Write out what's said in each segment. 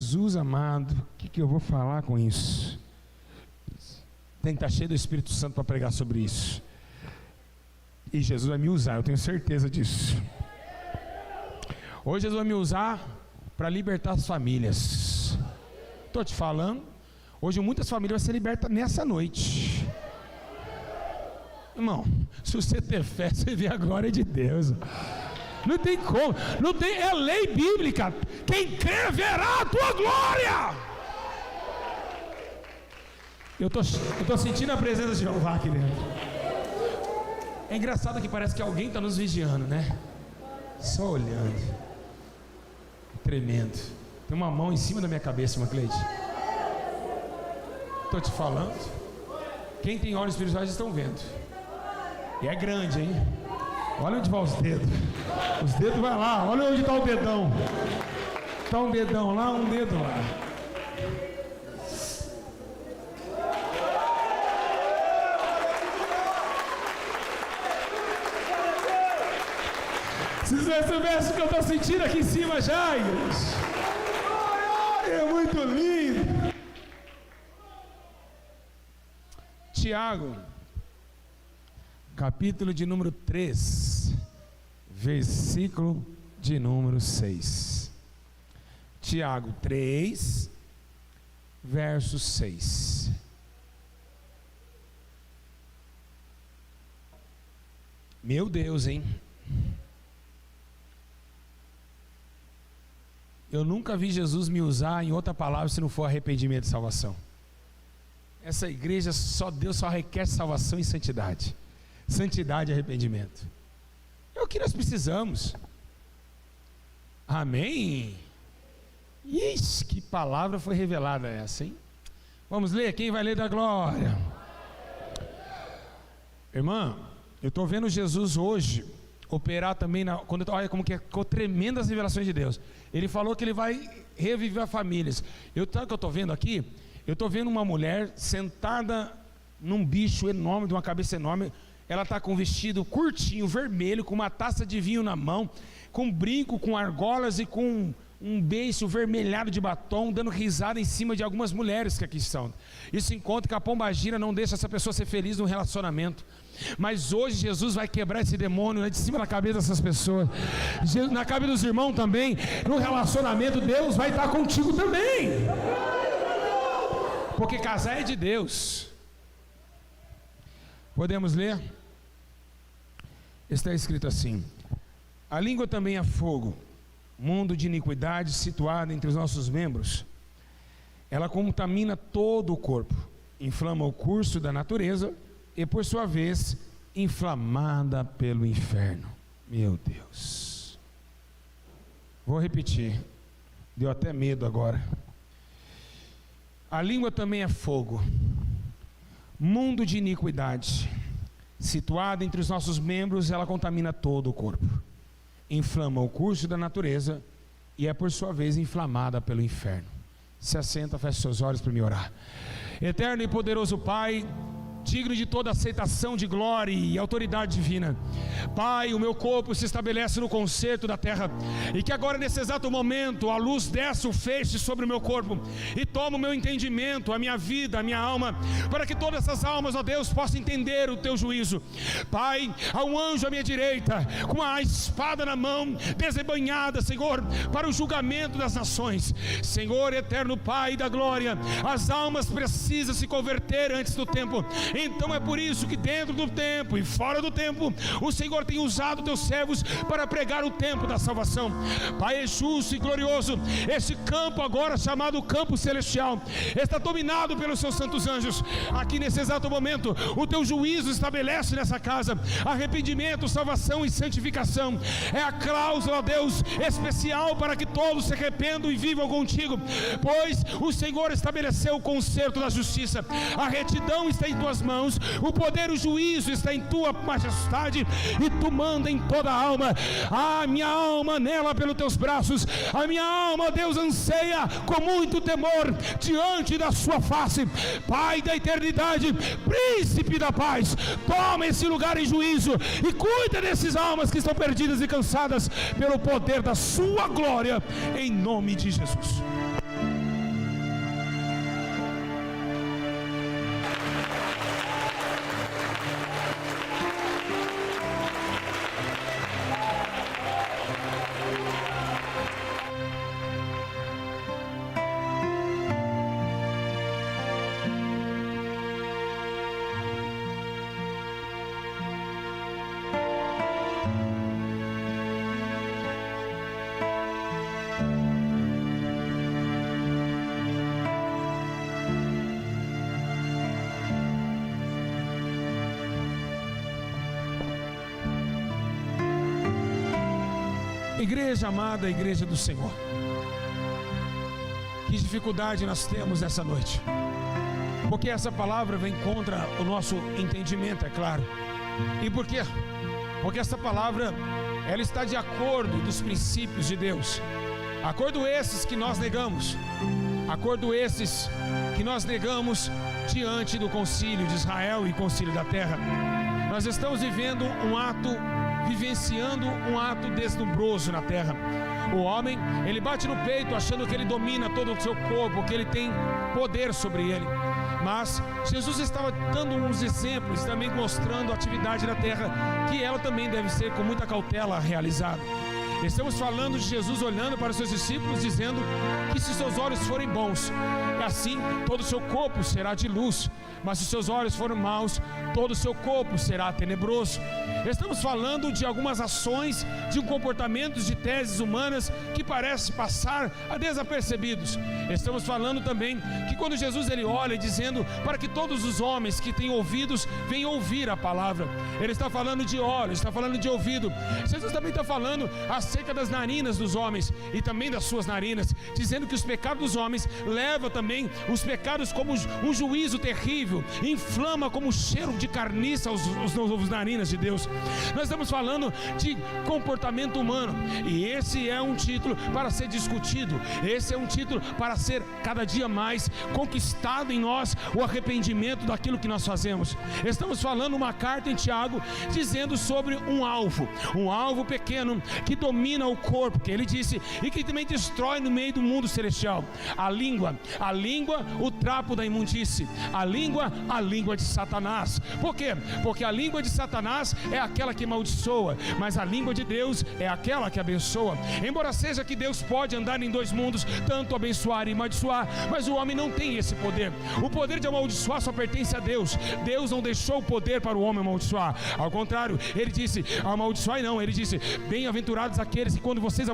Jesus amado, o que eu vou falar com isso? Tem que estar cheio do Espírito Santo para pregar sobre isso. E Jesus vai me usar, eu tenho certeza disso. Hoje Jesus vai me usar para libertar as famílias. Estou te falando, hoje muitas famílias vão ser libertas nessa noite. Irmão, se você ter fé, você vê a glória de Deus. Não tem como, não tem, é lei bíblica. Quem crê verá a tua glória. Eu tô sentindo a presença de Jeová aqui dentro. É engraçado que parece que alguém está nos vigiando, né? Só olhando. Tremendo. Tem uma mão em cima da minha cabeça, irmã Cleide. Estou te falando. Quem tem olhos espirituais estão vendo. E é grande, hein? Olha onde vão os dedos. Os dedos vai lá. Olha onde está o dedão. Está um dedão lá, um dedo lá. Se você soubesse o que eu estou sentindo aqui em cima já, igreja. É muito lindo. Tiago, capítulo de número 3, versículo de número 6. Tiago 3, verso 6. Meu Deus, hein? Eu nunca vi Jesus me usar em outra palavra se não for arrependimento e salvação. Essa igreja Deus só requer salvação e santidade. Santidade e arrependimento. É o que nós precisamos. Amém? Ixi, que palavra foi revelada essa, hein? Vamos ler, quem vai ler da glória? Irmã, eu estou vendo Jesus hoje operar também, olha como que ficou tremenda as revelações de Deus. Ele falou que ele vai reviver famílias. Sabe o que eu estou vendo aqui? Eu estou vendo uma mulher sentada num bicho enorme, de uma cabeça enorme. Ela está com um vestido curtinho, vermelho, com uma taça de vinho na mão, com brinco, com argolas e com um beiço vermelhado de batom, dando risada em cima de algumas mulheres que aqui estão. Isso encontra que a pombagira não deixa essa pessoa ser feliz no relacionamento. Mas hoje Jesus vai quebrar esse demônio, né, de cima da cabeça dessas pessoas, na cabeça dos irmãos também. No relacionamento Deus vai estar contigo também, porque casar é de Deus. Podemos ler? Está escrito assim: a língua também é fogo, mundo de iniquidade situado entre os nossos membros. Ela contamina todo o corpo, inflama o curso da natureza e, por sua vez, inflamada pelo inferno. Meu Deus. Vou repetir. Deu até medo agora. A língua também é fogo, mundo de iniquidade, situada entre os nossos membros. Ela contamina todo o corpo, inflama o curso da natureza e é, por sua vez, inflamada pelo inferno. Se assenta, feche seus olhos para me orar. Eterno e poderoso Pai, digno de toda aceitação de glória e autoridade divina, Pai, o meu corpo se estabelece no concerto da terra, e que agora nesse exato momento a luz desce o feixe sobre o meu corpo e toma o meu entendimento, a minha vida, a minha alma, para que todas essas almas, ó Deus, possam entender o teu juízo. Pai, há um anjo à minha direita com a espada na mão, desembainhada, Senhor, para o julgamento das nações. Senhor eterno Pai da glória, as almas precisam se converter antes do tempo. Então é por isso que dentro do tempo e fora do tempo o Senhor tem usado teus servos para pregar o tempo da salvação. Pai, é justo e glorioso. Esse campo agora chamado campo celestial está dominado pelos seus santos anjos. Aqui nesse exato momento o teu juízo estabelece nessa casa arrependimento, salvação e santificação. É a cláusula, Deus, especial para que todos se arrependam e vivam contigo, pois o Senhor estabeleceu o concerto da justiça. A retidão está em tuas mãos, o poder e o juízo está em tua majestade, e tu manda em toda a alma. A minha alma anela pelos teus braços, a minha alma, Deus, anseia com muito temor diante da sua face. Pai da eternidade, príncipe da paz, toma esse lugar em juízo e cuida dessas almas que estão perdidas e cansadas pelo poder da sua glória, em nome de Jesus. Igreja amada, igreja do Senhor, que dificuldade nós temos nessa noite, porque essa palavra vem contra o nosso entendimento, é claro. E por quê? Porque essa palavra, ela está de acordo dos princípios de Deus, acordo esses que nós negamos, acordo esses que nós negamos diante do concílio de Israel e concílio da terra. Nós estamos vivenciando um ato deslumbroso na terra. O homem, ele bate no peito achando que ele domina todo o seu corpo, que ele tem poder sobre ele. Mas Jesus estava dando uns exemplos, também mostrando a atividade da terra, que ela também deve ser com muita cautela realizada. Estamos falando de Jesus olhando para os seus discípulos, dizendo que se seus olhos forem bons, assim todo o seu corpo será de luz, mas se seus olhos forem maus, todo o seu corpo será tenebroso. Estamos falando de algumas ações, de comportamentos, de teses humanas que parecem passar a desapercebidos. Estamos falando também que quando Jesus ele olha dizendo para que todos os homens que têm ouvidos venham ouvir a palavra, ele está falando de olhos, está falando de ouvido. Jesus também está falando acerca das narinas dos homens e também das suas narinas, dizendo que os pecados dos homens levam também os pecados como um juízo terrível, inflama como cheiro de carniça os narinas de Deus. Nós estamos falando de comportamento humano, e esse é um título para ser discutido, esse é um título para ser cada dia mais conquistado em nós o arrependimento daquilo que nós fazemos. Estamos falando uma carta em Tiago dizendo sobre um alvo pequeno que domina o corpo, que ele disse, e que também destrói no meio do mundo celestial. A língua, o trapo da imundície, a língua de Satanás. Por quê? Porque a língua de Satanás é aquela que amaldiçoa, mas a língua de Deus é aquela que abençoa. Embora seja que Deus pode andar em dois mundos, tanto abençoar e amaldiçoar, mas o homem não tem esse poder. O poder de amaldiçoar só pertence a Deus. Deus não deixou o poder para o homem amaldiçoar. Ao contrário, ele disse, amaldiçoai não, ele disse, bem-aventurados aqueles que quando vocês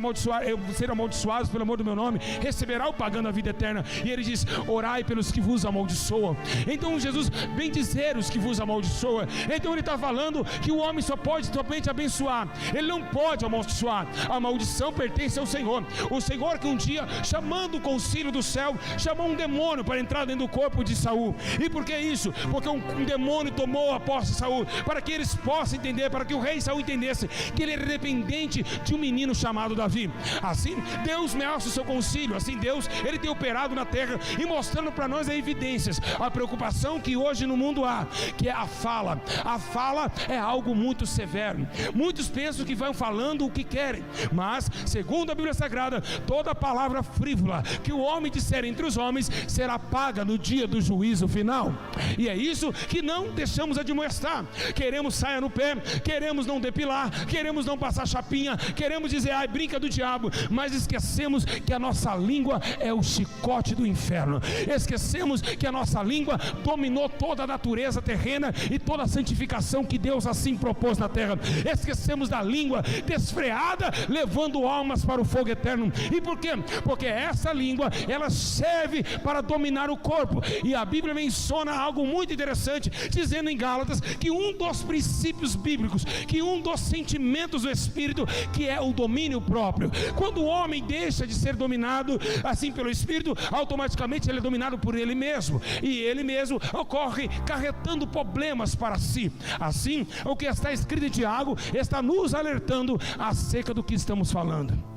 serem amaldiçoados pelo amor do meu nome, receberá o pagando a vida eterna. E ele diz, orai pelos que vos amaldiçoam. Então Jesus bem dizer os que vos amaldiçoam. Então ele está falando que o homem só pode somente abençoar, ele não pode amaldiçoar. A maldição pertence ao Senhor. O Senhor que um dia, chamando o concílio do céu, chamou um demônio para entrar dentro do corpo de Saul. E por que isso? Porque um demônio tomou a posse de Saul, para que eles possam entender, para que o rei Saul entendesse que ele era dependente de um menino chamado Davi. Assim Deus mexe o seu concílio, assim Deus ele tem operado na terra e mostrando para nós as evidências, a preocupação que hoje no mundo há, que é a fala. A fala é algo muito severo. Muitos pensam que vão falando o que querem, mas segundo a Bíblia Sagrada, toda palavra frívola que o homem disser entre os homens será paga no dia do juízo final. E é isso que não deixamos admoestar. Queremos saia no pé, queremos não depilar, queremos não passar chapinha, queremos dizer, ai, brinca do diabo, mas esquecemos que a nossa língua é o chicote do inferno. Esquecemos que a nossa língua dominou toda a natureza terrena e toda a santificação que Deus assim propôs na terra. Esquecemos da língua desfreada, levando almas para o fogo eterno. E por quê? Porque essa língua, ela serve para dominar o corpo. E a Bíblia menciona algo muito interessante, dizendo em Gálatas que um dos princípios bíblicos, que um dos sentimentos do Espírito, que é o domínio próprio. Quando o homem deixa de ser dominado assim pelo Espírito, automaticamente ele é dominado por ele mesmo, e ele mesmo ocorre carretando problemas para si. Assim, o que está escrito em Tiago está nos alertando acerca do que estamos falando.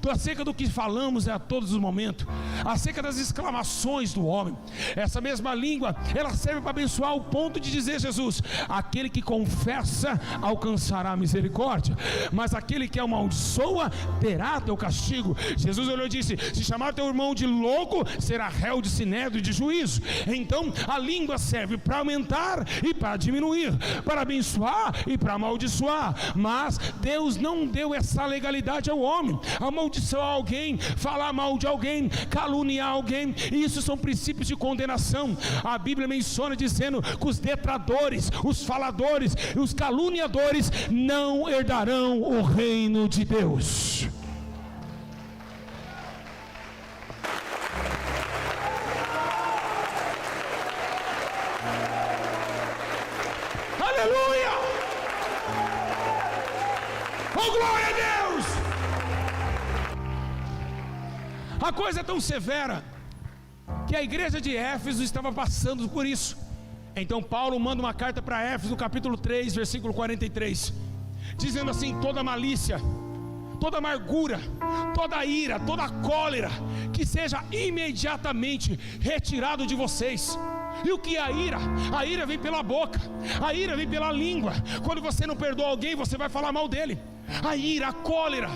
Acerca do que falamos a todos os momentos, acerca das exclamações do homem. Essa mesma língua, ela serve para abençoar ao ponto de dizer Jesus, aquele que confessa alcançará misericórdia, mas aquele que amaldiçoa terá teu castigo. Jesus olhou e disse, se chamar teu irmão de louco, será réu de sinédrio e de juízo. Então a língua serve para aumentar e para diminuir, para abençoar e para amaldiçoar. Mas Deus não deu essa legalidade ao homem. Amaldiçoar alguém, falar mal de alguém, caluniar alguém, isso são princípios de condenação. A Bíblia menciona dizendo que os detratores, os faladores, os caluniadores não herdarão o reino de Deus. Aleluia! Oh, glória a Deus! A coisa é tão severa que a igreja de Éfeso estava passando por isso. Então Paulo manda uma carta para Éfeso, no capítulo 3, versículo 43, dizendo assim: toda malícia, toda amargura, toda ira, toda cólera, que seja imediatamente retirado de vocês. E o que é a ira? A ira vem pela boca, a ira vem pela língua. Quando você não perdoa alguém, você vai falar mal dele. A ira, a cólera,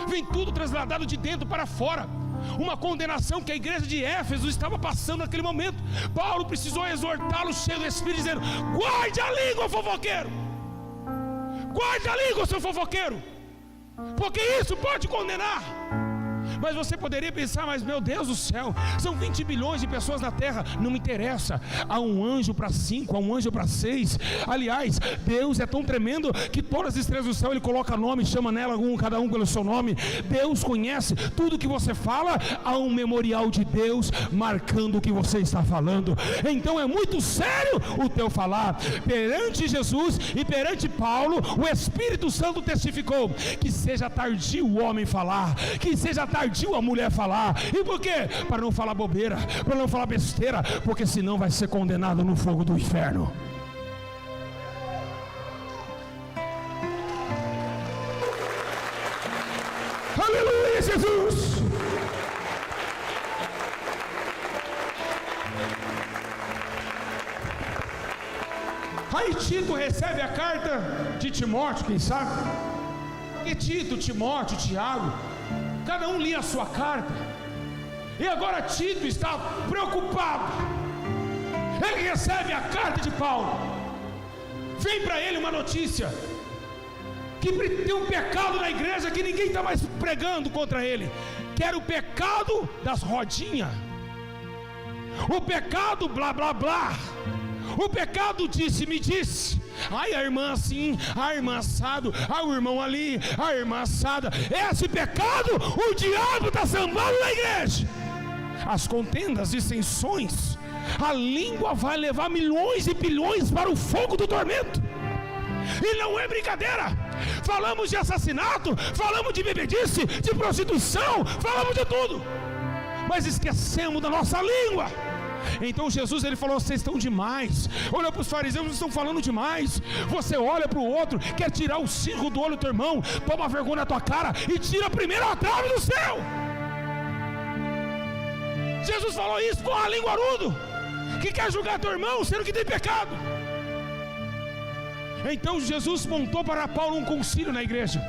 vem tudo trasladado de dentro para fora. Uma condenação que a igreja de Éfeso estava passando naquele momento. Paulo precisou exortá-los, cheio do Espírito, dizendo: guarde a língua, fofoqueiro, guarde a língua, seu fofoqueiro, porque isso pode condenar. Mas você poderia pensar: mas meu Deus do céu, são 20 bilhões de pessoas na terra. Não me interessa, há um anjo para 5, há um anjo para 6. Aliás, Deus é tão tremendo que todas as estrelas do céu Ele coloca nome, chama nela cada um pelo seu nome. Deus conhece tudo que você fala. Há um memorial de Deus marcando o que você está falando. Então é muito sério o teu falar. Perante Jesus e perante Paulo, o Espírito Santo testificou que seja tardio o homem falar, que seja tardio a mulher falar. E por quê? Para não falar bobeira, para não falar besteira, porque senão vai ser condenado no fogo do inferno. Aleluia, Jesus! Aí Tito recebe a carta de Timóteo, quem sabe? Porque Tito, Timóteo, Tiago, cada um lia a sua carta. E agora Tito está preocupado. Ele recebe a carta de Paulo. Vem para ele uma notícia que tem um pecado na igreja que ninguém está mais pregando contra ele, que era o pecado das rodinhas, o pecado blá blá blá, o pecado disse-me disse. Ai, a irmã assim, a irmã assado, o irmão ali, a irmã assada. Esse pecado, o diabo está sambando na igreja. As contendas, dissensões, a língua vai levar milhões e bilhões para o fogo do tormento. E não é brincadeira. Falamos de assassinato, falamos de bebedice, de prostituição, falamos de tudo, mas esquecemos da nossa língua. Então Jesus, ele falou: vocês estão demais. Olha para os fariseus, vocês estão falando demais. Você olha para o outro, quer tirar o cisco do olho do teu irmão, toma vergonha na tua cara e tira primeiro a trave do céu. Jesus falou isso com a linguarudo, que quer julgar teu irmão sendo que tem pecado. Então Jesus montou para Paulo um concílio na igreja,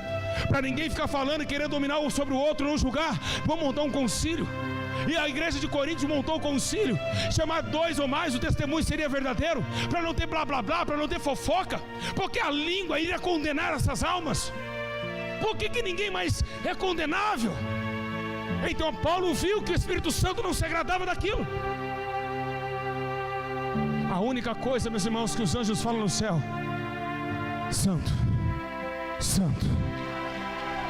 para ninguém ficar falando e querendo dominar um sobre o outro, não julgar. Vamos montar um concílio. E a igreja de Corinto montou o concílio, chamar 2 ou mais, o testemunho seria verdadeiro, para não ter blá blá blá, para não ter fofoca, porque a língua iria condenar essas almas. Por que ninguém mais é condenável? Então Paulo viu que o Espírito Santo não se agradava daquilo. A única coisa, meus irmãos, que os anjos falam no céu: Santo, Santo,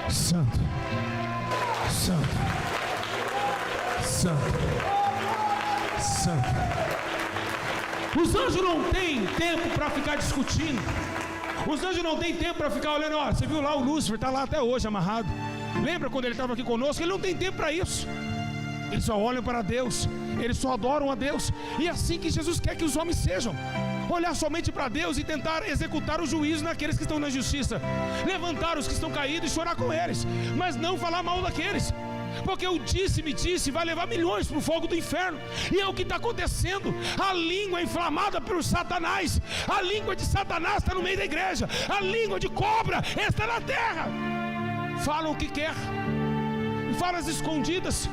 Santo, Santo, Santo, Santo. Os anjos não têm tempo para ficar discutindo. Os anjos não têm tempo para ficar olhando. Ó, você viu lá o Lúcifer, está lá até hoje amarrado. Lembra quando ele estava aqui conosco? Ele não tem tempo para isso. Eles só olham para Deus, eles só adoram a Deus. E é assim que Jesus quer que os homens sejam: olhar somente para Deus e tentar executar o juízo naqueles que estão na justiça, levantar os que estão caídos e chorar com eles, mas não falar mal daqueles. Porque o disse-me disse vai levar milhões para o fogo do inferno. E é o que está acontecendo. A língua é inflamada por Satanás. A língua de Satanás está no meio da igreja. A língua de cobra está na terra. Falam o que quer, fala às escondidas.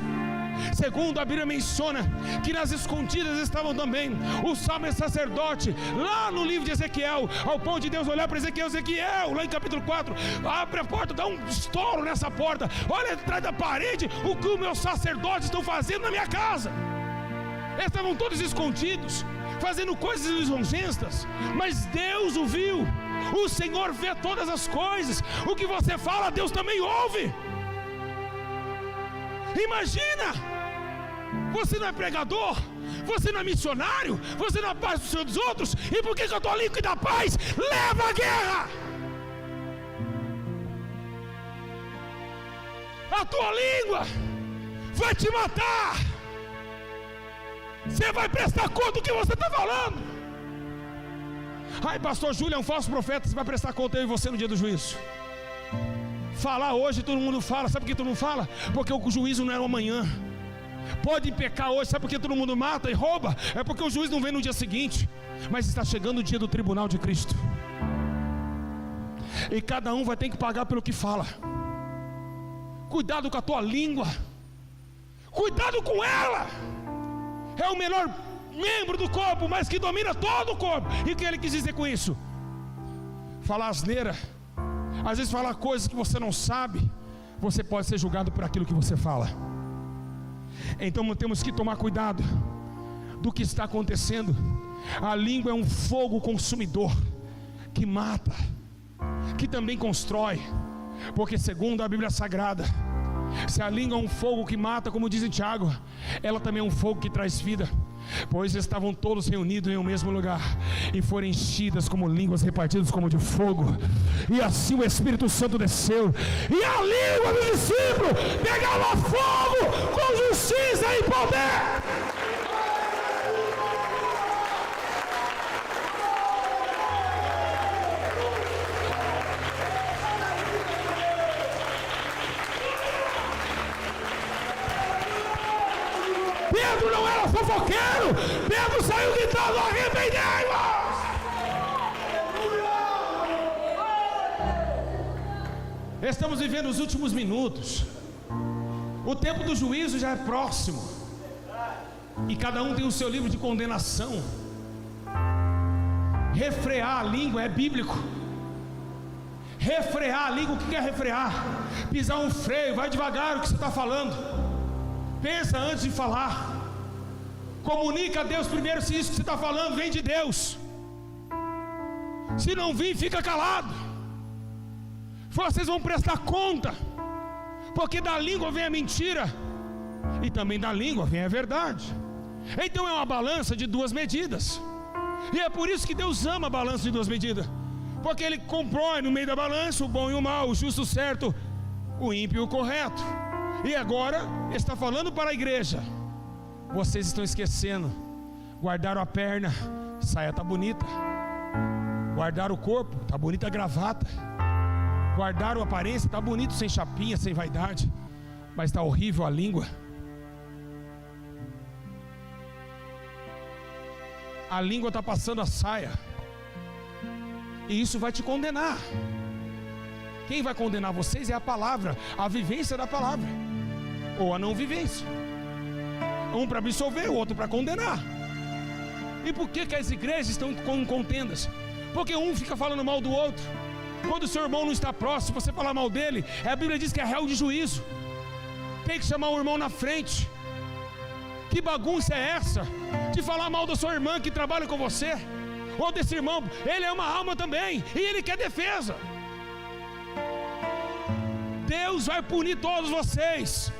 Segundo a Bíblia menciona que nas escondidas estavam também o sumo sacerdote, lá no livro de Ezequiel, ao ponto de Deus olhar para Ezequiel, lá em capítulo 4, abre a porta, dá um estouro nessa porta, olha atrás da parede o que os meus sacerdotes estão fazendo na minha casa. Eles estavam todos escondidos, fazendo coisas lisonjentas, mas Deus o viu. O Senhor vê todas as coisas. O que você fala, Deus também ouve. Imagina, você não é pregador, você não é missionário, você não é paz do Senhor dos outros, e por que a tua língua da paz leva a guerra? A tua língua vai te matar. Você vai prestar conta do que você está falando. Ai, pastor Júlio é um falso profeta. Você vai prestar conta eu e você no dia do juízo. Falar hoje todo mundo fala. Sabe por que todo mundo fala? Porque o juízo não é amanhã. Pode pecar hoje. Sabe por que todo mundo mata e rouba? É porque o juízo não vem no dia seguinte. Mas está chegando o dia do tribunal de Cristo. E cada um vai ter que pagar pelo que fala. Cuidado com a tua língua. Cuidado com ela. É o menor membro do corpo, mas que domina todo o corpo. E o que ele quis dizer com isso? Falar asneira. Às vezes falar coisas que você não sabe. Você pode ser julgado por aquilo que você fala. Então temos que tomar cuidado do que está acontecendo. A língua é um fogo consumidor, que mata, que também constrói. Porque segundo a Bíblia Sagrada, se a língua é um fogo que mata, como diz em Tiago, ela também é um fogo que traz vida. Pois estavam todos reunidos em um mesmo lugar, e foram enchidas como línguas repartidas como de fogo. E assim o Espírito Santo desceu, e a língua do discípulo pegava fogo com justiça e poder. Pedro não era fofoqueiro. Pedro saiu gritando: arrependei-vos. Estamos vivendo os últimos minutos. O tempo do juízo já é próximo. E cada um tem o seu livro de condenação. Refrear a língua é bíblico. Refrear a língua, o que é refrear? Pisar um freio, vai devagar o que você está falando. Pensa antes de falar. Comunica a Deus primeiro se isso que você está falando vem de Deus. Se não vir, fica calado. Vocês vão prestar conta. Porque da língua vem a mentira, e também da língua vem a verdade. Então é uma balança de duas medidas. E é por isso que Deus ama a balança de duas medidas. Porque Ele compõe no meio da balança o bom e o mal, o justo e o certo, o ímpio e o correto. E agora está falando para a igreja: vocês estão esquecendo. Guardaram a perna, a saia está bonita. Guardaram o corpo, está bonita a gravata. Guardaram a aparência, está bonito sem chapinha, sem vaidade. Mas está horrível a língua. A língua está passando a saia. E isso vai te condenar. Quem vai condenar vocês é a palavra, a vivência da palavra, ou a não vivência. Um para absolver, o outro para condenar. E por que as igrejas estão com contendas? Porque um fica falando mal do outro. Quando o seu irmão não está próximo, você falar mal dele, a Bíblia diz que é réu de juízo. Tem que chamar o irmão na frente. Que bagunça é essa? De falar mal da sua irmã que trabalha com você, ou desse irmão. Ele é uma alma também, e ele quer defesa. Deus vai punir todos vocês.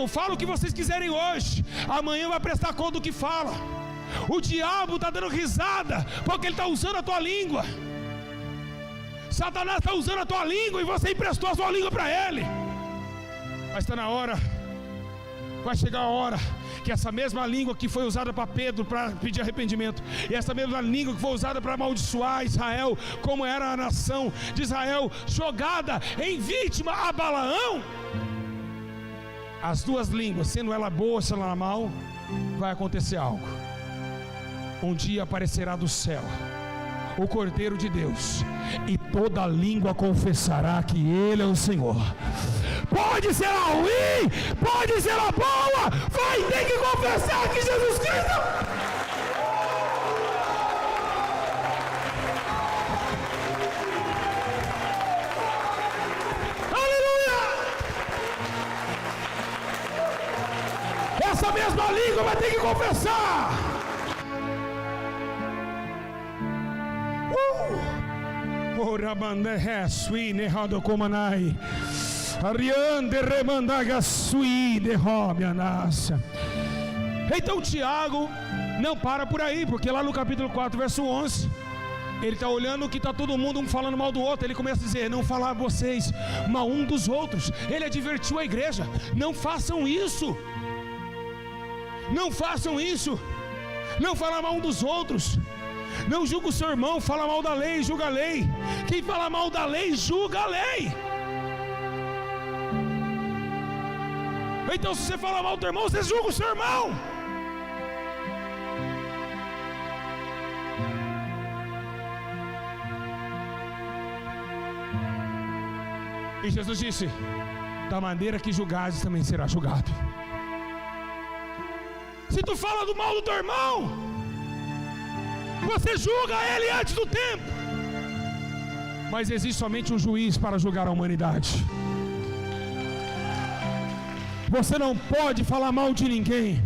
Falam o que vocês quiserem hoje, amanhã vai prestar conta do que fala. O diabo está dando risada, porque ele está usando a tua língua. Satanás está usando a tua língua, e você emprestou a sua língua para ele. Mas está na hora, vai chegar a hora que essa mesma língua que foi usada para Pedro para pedir arrependimento, e essa mesma língua que foi usada para amaldiçoar Israel, como era a nação de Israel jogada em vítima a Balaão, as duas línguas, sendo ela boa, sendo ela mal, vai acontecer algo. Um dia aparecerá do céu o Cordeiro de Deus, e toda língua confessará que Ele é o Senhor. Pode ser a ruim, pode ser a boa, vai ter que confessar que Jesus Cristo. Aleluia! Essa mesma língua vai ter que confessar. Ora mandé sui nerado comanai. Ariande remandaga sui de robianaça. Então Tiago não para por aí, porque lá no capítulo 4, verso 11, Ele está olhando que está todo mundo um falando mal do outro. Ele começa a dizer: não falar vocês mal um dos outros. Ele advertiu a igreja: não façam isso. Não façam isso. Não falar mal um dos outros. Não julga o seu irmão. Fala mal da lei, julga a lei. Quem fala mal da lei, julga a lei. Então, se você fala mal do teu irmão, você julga o seu irmão. E Jesus disse: da maneira que julgares, também será julgado. Se tu fala do mal do teu irmão, você julga ele antes do tempo. Mas existe somente um juiz para julgar a humanidade. Você não pode falar mal de ninguém.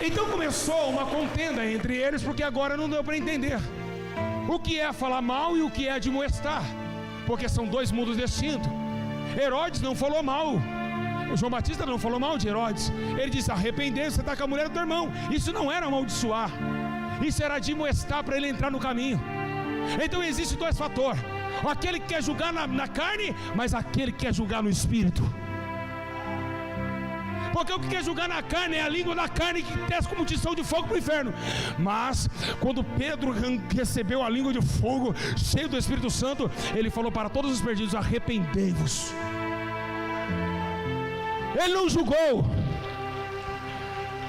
Então começou uma contenda entre eles, porque agora não deu para entender o que é falar mal e o que é admoestar, porque são dois mundos distintos. Herodes não falou mal, o João Batista não falou mal de Herodes. Ele disse: arrepender, você está com a mulher do teu irmão. Isso não era amaldiçoar, isso era admoestar para ele entrar no caminho. Então existem dois fatores: aquele que quer julgar na carne, mas aquele que quer julgar no espírito. Porque o que quer julgar na carne é a língua da carne, que desce como tição de fogo para o inferno. Mas quando Pedro recebeu a língua de fogo, cheio do Espírito Santo, ele falou para todos os perdidos: arrependei-vos. Ele não julgou,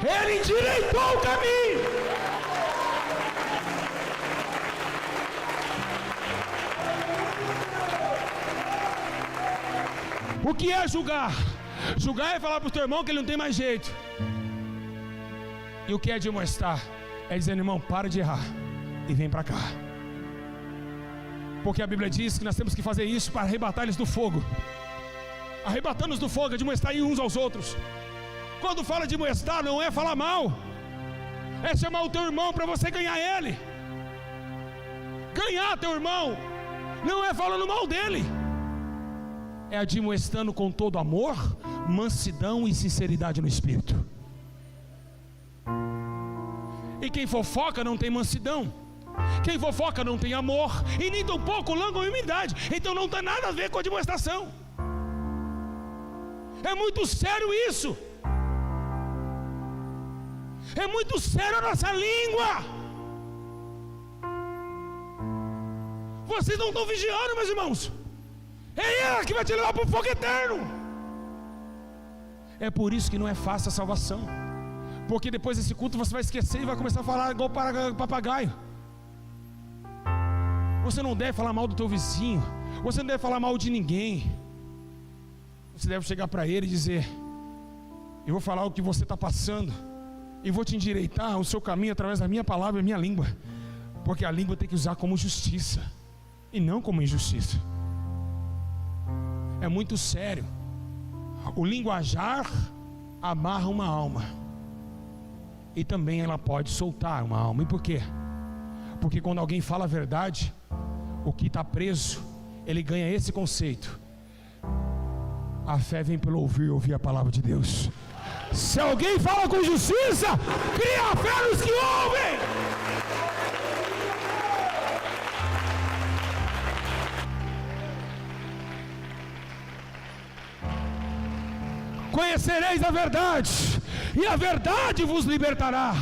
ele endireitou o caminho. O que é julgar? Julgar é falar para o teu irmão que ele não tem mais jeito. E o que é admoestar? É dizer: irmão, para de errar e vem para cá. Porque a Bíblia diz que nós temos que fazer isso para arrebatar eles do fogo. Arrebatando-os do fogo, admoestar uns aos outros. Quando fala de admoestar, não é falar mal, é chamar o teu irmão para você ganhar ele. Ganhar teu irmão não é falando mal dele, é admoestando com todo amor, mansidão e sinceridade no espírito. E quem fofoca não tem mansidão, quem fofoca não tem amor, e nem tampouco longanimidade. Então não tem nada a ver com a admoestação. É muito sério isso. É muito sério a nossa língua. Vocês não estão vigiando, meus irmãos. É ela que vai te levar para o fogo eterno. É por isso que não é fácil a salvação. Porque depois desse culto você vai esquecer e vai começar a falar igual papagaio. Você não deve falar mal do teu vizinho. Você não deve falar mal de ninguém. Você deve chegar para ele e dizer: eu vou falar o que você está passando, e vou te endireitar o seu caminho através da minha palavra e minha língua. Porque a língua tem que usar como justiça e não como injustiça. É muito sério. O linguajar amarra uma alma, e também ela pode soltar uma alma. E por quê? Porque quando alguém fala a verdade, o que está preso, ele ganha esse conceito: a fé vem pelo ouvir a palavra de Deus. Se alguém fala com justiça, cria a fé nos que ouvem. Conhecereis a verdade, e a verdade vos libertará.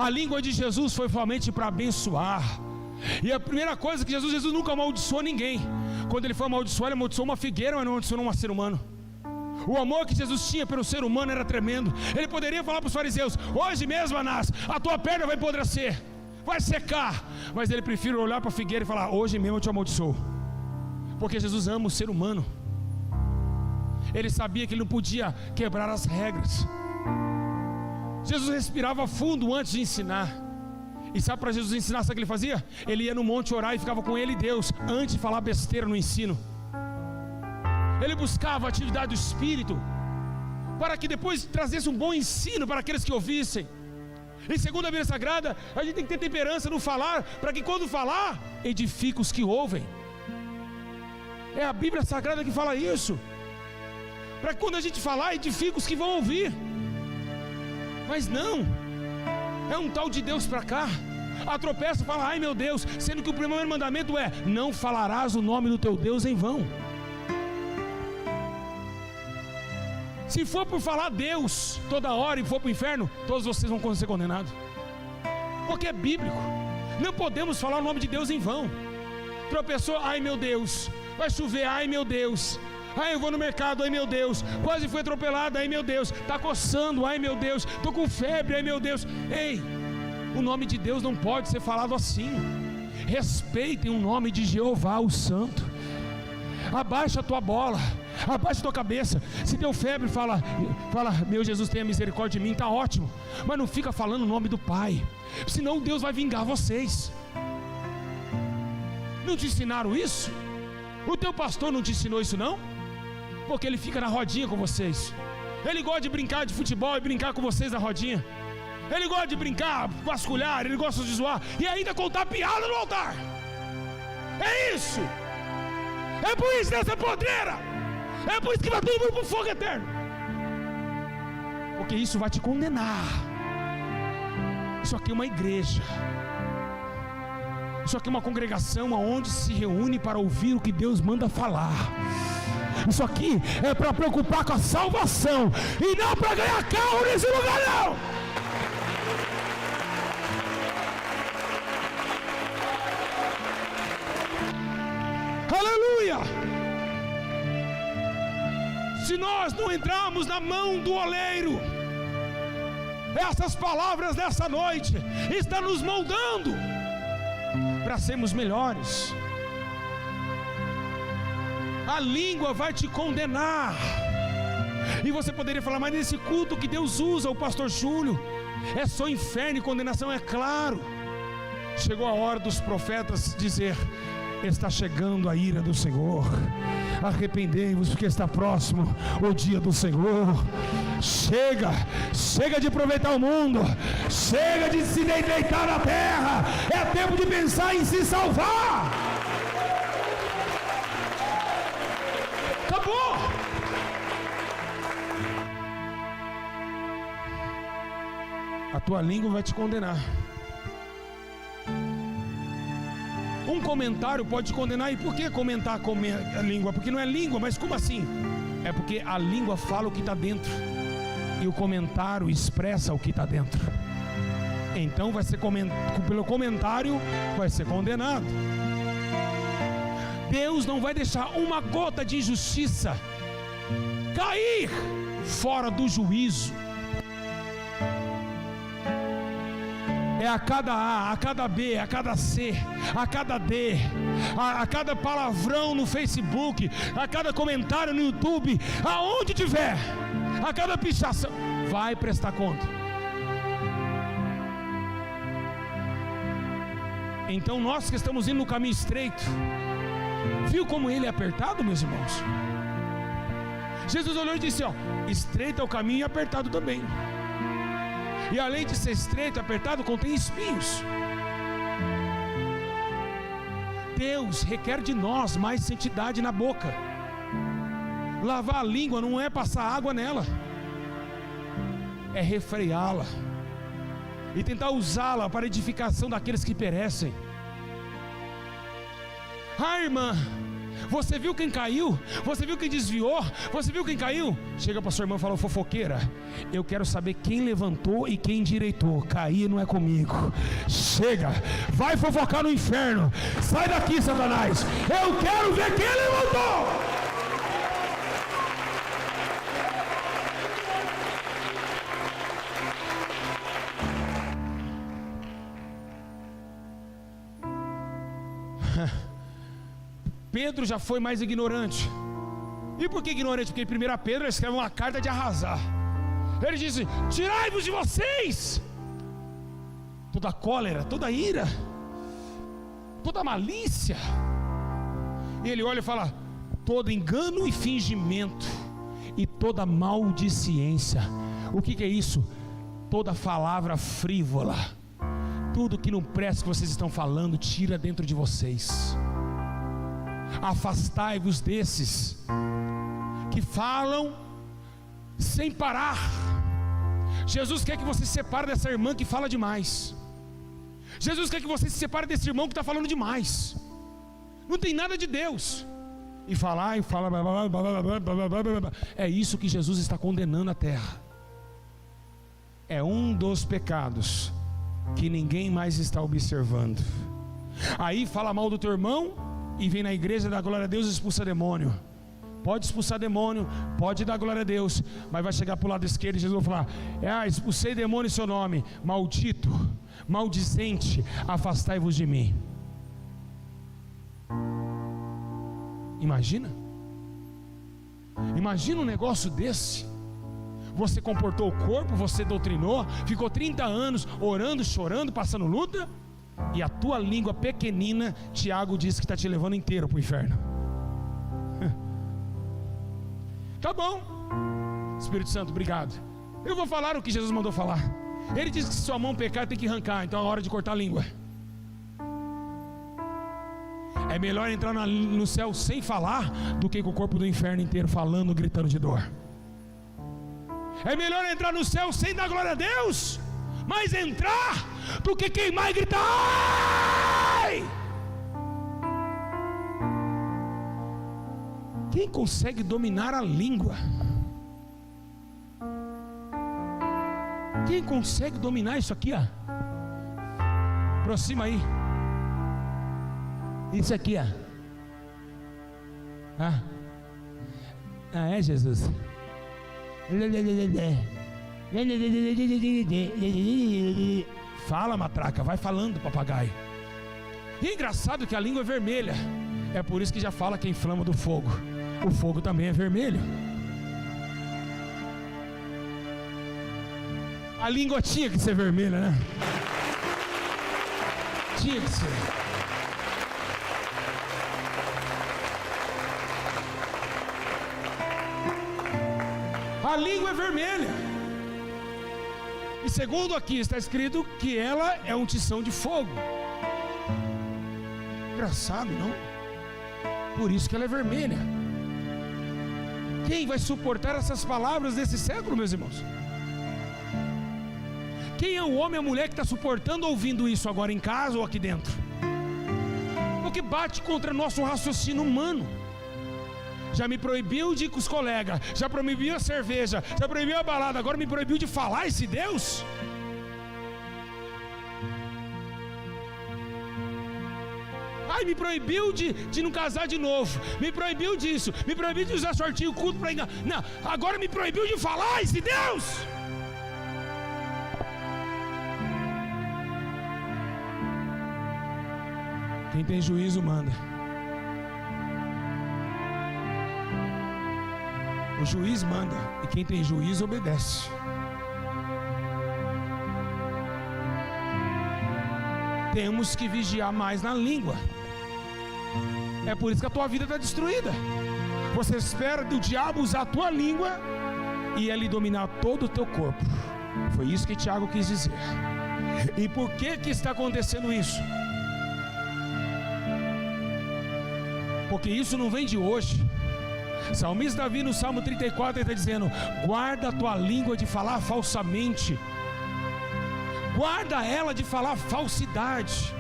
A língua de Jesus foi somente para abençoar. E a primeira coisa que Jesus nunca amaldiçoou ninguém. Quando ele foi amaldiçoar, ele amaldiçoou uma figueira, mas não amaldiçoou um ser humano. O amor que Jesus tinha pelo ser humano era tremendo. Ele poderia falar para os fariseus: hoje mesmo, Anás, a tua perna vai apodrecer, vai secar. Mas ele prefere olhar para a figueira e falar: hoje mesmo eu te amaldiçoo. Porque Jesus ama o ser humano. Ele sabia que ele não podia quebrar as regras. Jesus respirava fundo antes de ensinar. E sabe, para Jesus ensinar, sabe o que ele fazia? Ele ia no monte orar e ficava com ele e Deus, antes de falar besteira no ensino. Ele buscava a atividade do Espírito, para que depois trazesse um bom ensino para aqueles que ouvissem. E segundo a Bíblia Sagrada, a gente tem que ter temperança no falar, para que quando falar, edifique os que ouvem. É a Bíblia Sagrada que fala isso. Para que quando a gente falar, edifique os que vão ouvir. Mas não, é um tal de Deus para cá. Tropeça e fala, ai meu Deus, sendo que o primeiro mandamento é: não falarás o nome do teu Deus em vão. Se for por falar Deus toda hora e for para o inferno, todos vocês vão ser condenados, porque é bíblico. Não podemos falar o nome de Deus em vão. Tropeçou, ai meu Deus, vai chover, ai meu Deus, ai eu vou no mercado, ai meu Deus, quase foi atropelado, ai meu Deus, está coçando, ai meu Deus, estou com febre, ai meu Deus. Ei, o nome de Deus não pode ser falado assim. Respeitem o nome de Jeová, o Santo. Abaixa a tua bola, abaixa a tua cabeça. Se deu febre, fala, meu Jesus, tenha misericórdia de mim, está ótimo. Mas não fica falando o nome do Pai, senão Deus vai vingar vocês. Não te ensinaram isso? O teu pastor não te ensinou isso não? Porque ele fica na rodinha com vocês. Ele gosta de brincar de futebol e brincar com vocês na rodinha. Ele gosta de brincar, vasculhar, ele gosta de zoar e ainda contar piada no altar. É isso. É por isso nessa podreira. É por isso que vai todo mundo para o fogo eterno. Porque isso vai te condenar. Isso aqui é uma igreja. Isso aqui é uma congregação onde se reúne para ouvir o que Deus manda falar. Isso aqui é para preocupar com a salvação e não para ganhar carro nesse lugar não. Aleluia! Se nós não entrarmos na mão do oleiro, essas palavras dessa noite estão nos moldando para sermos melhores. A língua vai te condenar. E você poderia falar, mas nesse culto que Deus usa o pastor Júlio é só inferno e condenação. É claro. Chegou a hora dos profetas dizer: está chegando a ira do Senhor, arrependei-vos porque está próximo o dia do Senhor. Chega de aproveitar o mundo, chega de se deitar na terra, é tempo de pensar em se salvar. Acabou. A tua língua vai te condenar. Um comentário pode te condenar. E por que comentar com a língua? Porque não é língua, mas como assim? É porque a língua fala o que está dentro e o comentário expressa o que está dentro. Então vai ser pelo comentário vai ser condenado. Deus não vai deixar uma gota de injustiça cair fora do juízo. É a cada A, a cada B, a cada C, a cada D, a cada palavrão no Facebook, a cada comentário no YouTube, aonde tiver, a cada pichação, vai prestar conta. Então nós que estamos indo no caminho estreito, viu como ele é apertado, meus irmãos? Jesus olhou e disse: ó, estreito é o caminho e apertado também. E além de ser estreito e apertado, contém espinhos. Deus requer de nós mais santidade na boca. Lavar a língua não é passar água nela, é refreá-la e tentar usá-la para edificação daqueles que perecem. Irmã, você viu quem caiu? Você viu quem desviou? Você viu quem caiu? Chega para sua irmã e fala: fofoqueira, eu quero saber quem levantou e quem endireitou. Cair não é comigo. Chega, vai fofocar no inferno. Sai daqui, Satanás. Eu quero ver quem levantou. Pedro já foi mais ignorante. E por que ignorante? Porque em 1 Pedro ele escreve uma carta de arrasar. Ele diz: tirai-vos de vocês toda cólera, toda ira, toda malícia. E ele olha e fala: todo engano e fingimento e toda maldicência. O que é isso? Toda palavra frívola. Tudo que não presta que vocês estão falando, tira dentro de vocês. Afastai-vos desses que falam sem parar, Jesus quer que você se separe dessa irmã que fala demais. Jesus quer que você se separe desse irmão que está falando demais. Não tem nada de Deus. E falar, é isso que Jesus está condenando a terra. É um dos pecados que ninguém mais está observando. Aí fala mal do teu irmão e vem na igreja dar glória a Deus e expulsa demônio. Pode expulsar demônio, pode dar glória a Deus, mas vai chegar para o lado esquerdo e Jesus vai falar: expulsei demônio em seu nome, maldito, maldizente, afastai-vos de mim. Imagina um negócio desse. Você comportou o corpo, você doutrinou, ficou 30 anos orando, chorando, passando luta, e a tua língua pequenina, Tiago diz que está te levando inteiro para o inferno. Tá bom, Espírito Santo, obrigado. Eu vou falar o que Jesus mandou falar. Ele disse que se sua mão pecar tem que arrancar, então é hora de cortar a língua. É melhor entrar no céu sem falar do que com o corpo do inferno inteiro falando, gritando de dor. É melhor entrar no céu sem dar glória a Deus, mas entrar do que queimar e gritar ai! Quem consegue dominar a língua? Quem consegue dominar isso aqui, ó? Aproxima aí. Isso aqui, ó. É Jesus. Fala, matraca, vai falando, papagaio. E é engraçado que a língua é vermelha. É por isso que já fala que é inflama do fogo. O fogo também é vermelho. A língua tinha que ser vermelha, né? Tinha que ser. A língua é vermelha. E segundo aqui está escrito que ela é um tição de fogo. Engraçado, não? Por isso que ela é vermelha. Quem vai suportar essas palavras desse século, meus irmãos? Quem é o homem ou a mulher que está suportando ouvindo isso agora em casa ou aqui dentro? Porque bate contra nosso raciocínio humano. Já me proibiu de ir com os colegas, já proibiu a cerveja, já proibiu a balada, agora me proibiu de falar esse Deus? Ai, me proibiu de não casar de novo, me proibiu disso, me proibiu de usar shortinho curto para enganar. Não, agora me proibiu de falar esse Deus? Quem tem juízo manda. O juiz manda, e quem tem juízo obedece. Temos que vigiar mais na língua. É por isso que a tua vida está destruída. Você espera do diabo usar a tua língua e ele dominar todo o teu corpo. Foi isso que Tiago quis dizer. E por que está acontecendo isso? Porque isso não vem de hoje. Salmista Davi no Salmo 34 ele está dizendo: guarda a tua língua de falar falsamente, guarda ela de falar falsidade,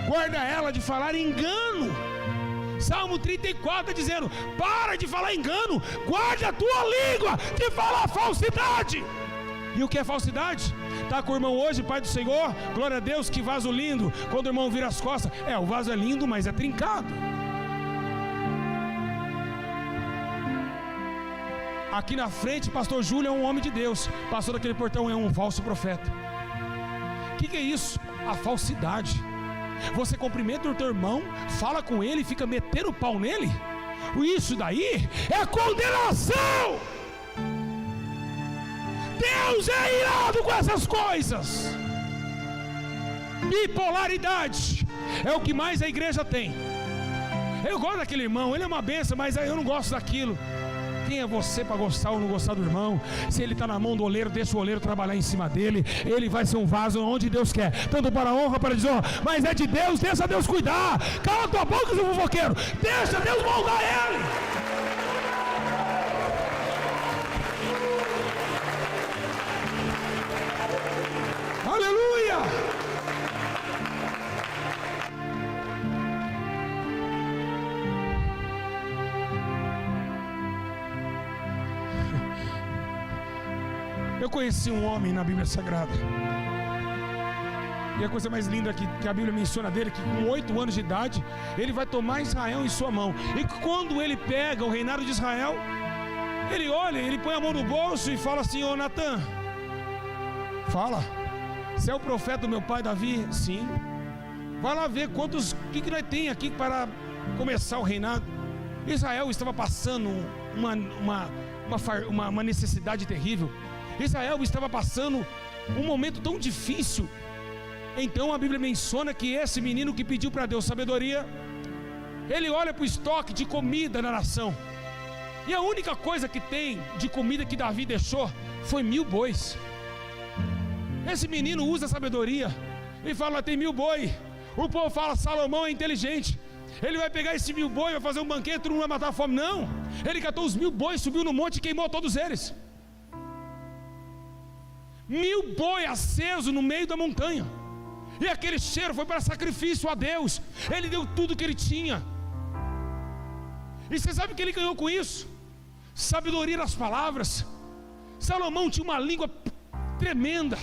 guarda ela de falar engano. Salmo 34 está dizendo: para de falar engano, guarda a tua língua de falar falsidade. E o que é falsidade? Está com o irmão hoje, Pai do Senhor, glória a Deus, que vaso lindo. Quando o irmão vira as costas, o vaso é lindo, mas é trincado. Aqui na frente, pastor Júlio é um homem de Deus, pastor daquele portão é um falso profeta. O que é isso? A falsidade. Você cumprimenta o teu irmão, fala com ele e fica metendo o pau nele. Isso daí é condenação. Deus é irado com essas coisas. Bipolaridade é o que mais a igreja tem. Eu gosto daquele irmão, ele é uma benção, mas eu não gosto daquilo. Quem é você para gostar ou não gostar do irmão? Se ele está na mão do oleiro, deixa o oleiro trabalhar em cima dele. Ele vai ser um vaso onde Deus quer, tanto para a honra, para a desonra. Mas é de Deus, deixa Deus cuidar. Cala tua boca, seu fofoqueiro. Deixa Deus moldar ele. Eu conheci um homem na Bíblia Sagrada, e a coisa mais linda que a Bíblia menciona dele, que com 8 anos de idade, ele vai tomar Israel em sua mão. E quando ele pega o reinado de Israel, ele olha, ele põe a mão no bolso e fala assim: ô Natan, fala, você é o profeta do meu pai Davi? Sim. Vai lá ver quantos, o que nós tem aqui para começar o reinado. Israel estava passando uma necessidade terrível. Israel estava passando um momento tão difícil. Então a Bíblia menciona que esse menino que pediu para Deus sabedoria, ele olha para o estoque de comida na nação, e a única coisa que tem de comida que Davi deixou foi 1000 bois. Esse menino usa a sabedoria e fala: tem 1000 boi. O povo fala: Salomão é inteligente, ele vai pegar esse 1000 boi, vai fazer um banquete, todo mundo vai matar a fome. Não, ele catou os 1000 bois, subiu no monte e queimou todos eles. 1000 boi aceso no meio da montanha, e aquele cheiro foi para sacrifício a Deus. Ele deu tudo que ele tinha. E você sabe o que ele ganhou com isso? Sabedoria nas palavras. Salomão tinha uma língua tremenda.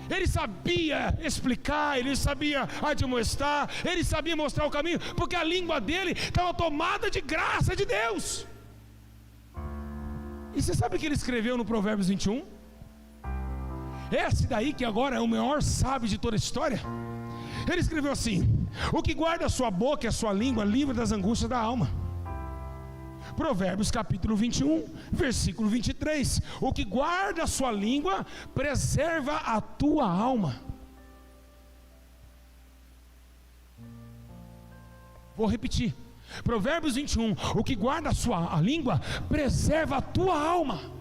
Ele sabia explicar, ele sabia admoestar, ele sabia mostrar o caminho, porque a língua dele estava tomada de graça de Deus. E você sabe o que ele escreveu no Provérbios 21? Esse daí que agora é o maior sábio de toda a história. Ele escreveu assim: o que guarda a sua boca e a sua língua livra das angústias da alma. Provérbios capítulo 21, versículo 23. O que guarda a sua língua preserva a tua alma. Vou repetir. Provérbios 21. O que guarda a língua preserva a tua alma.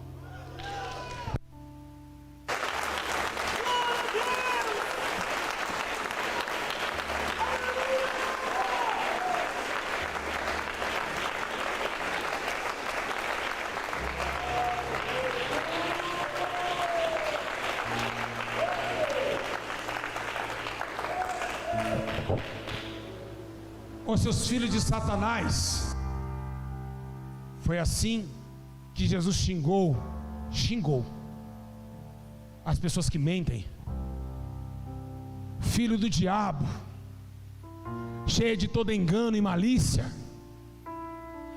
Os seus filhos de Satanás. Foi assim que Jesus xingou as pessoas que mentem. Filho do diabo, cheio de todo engano e malícia.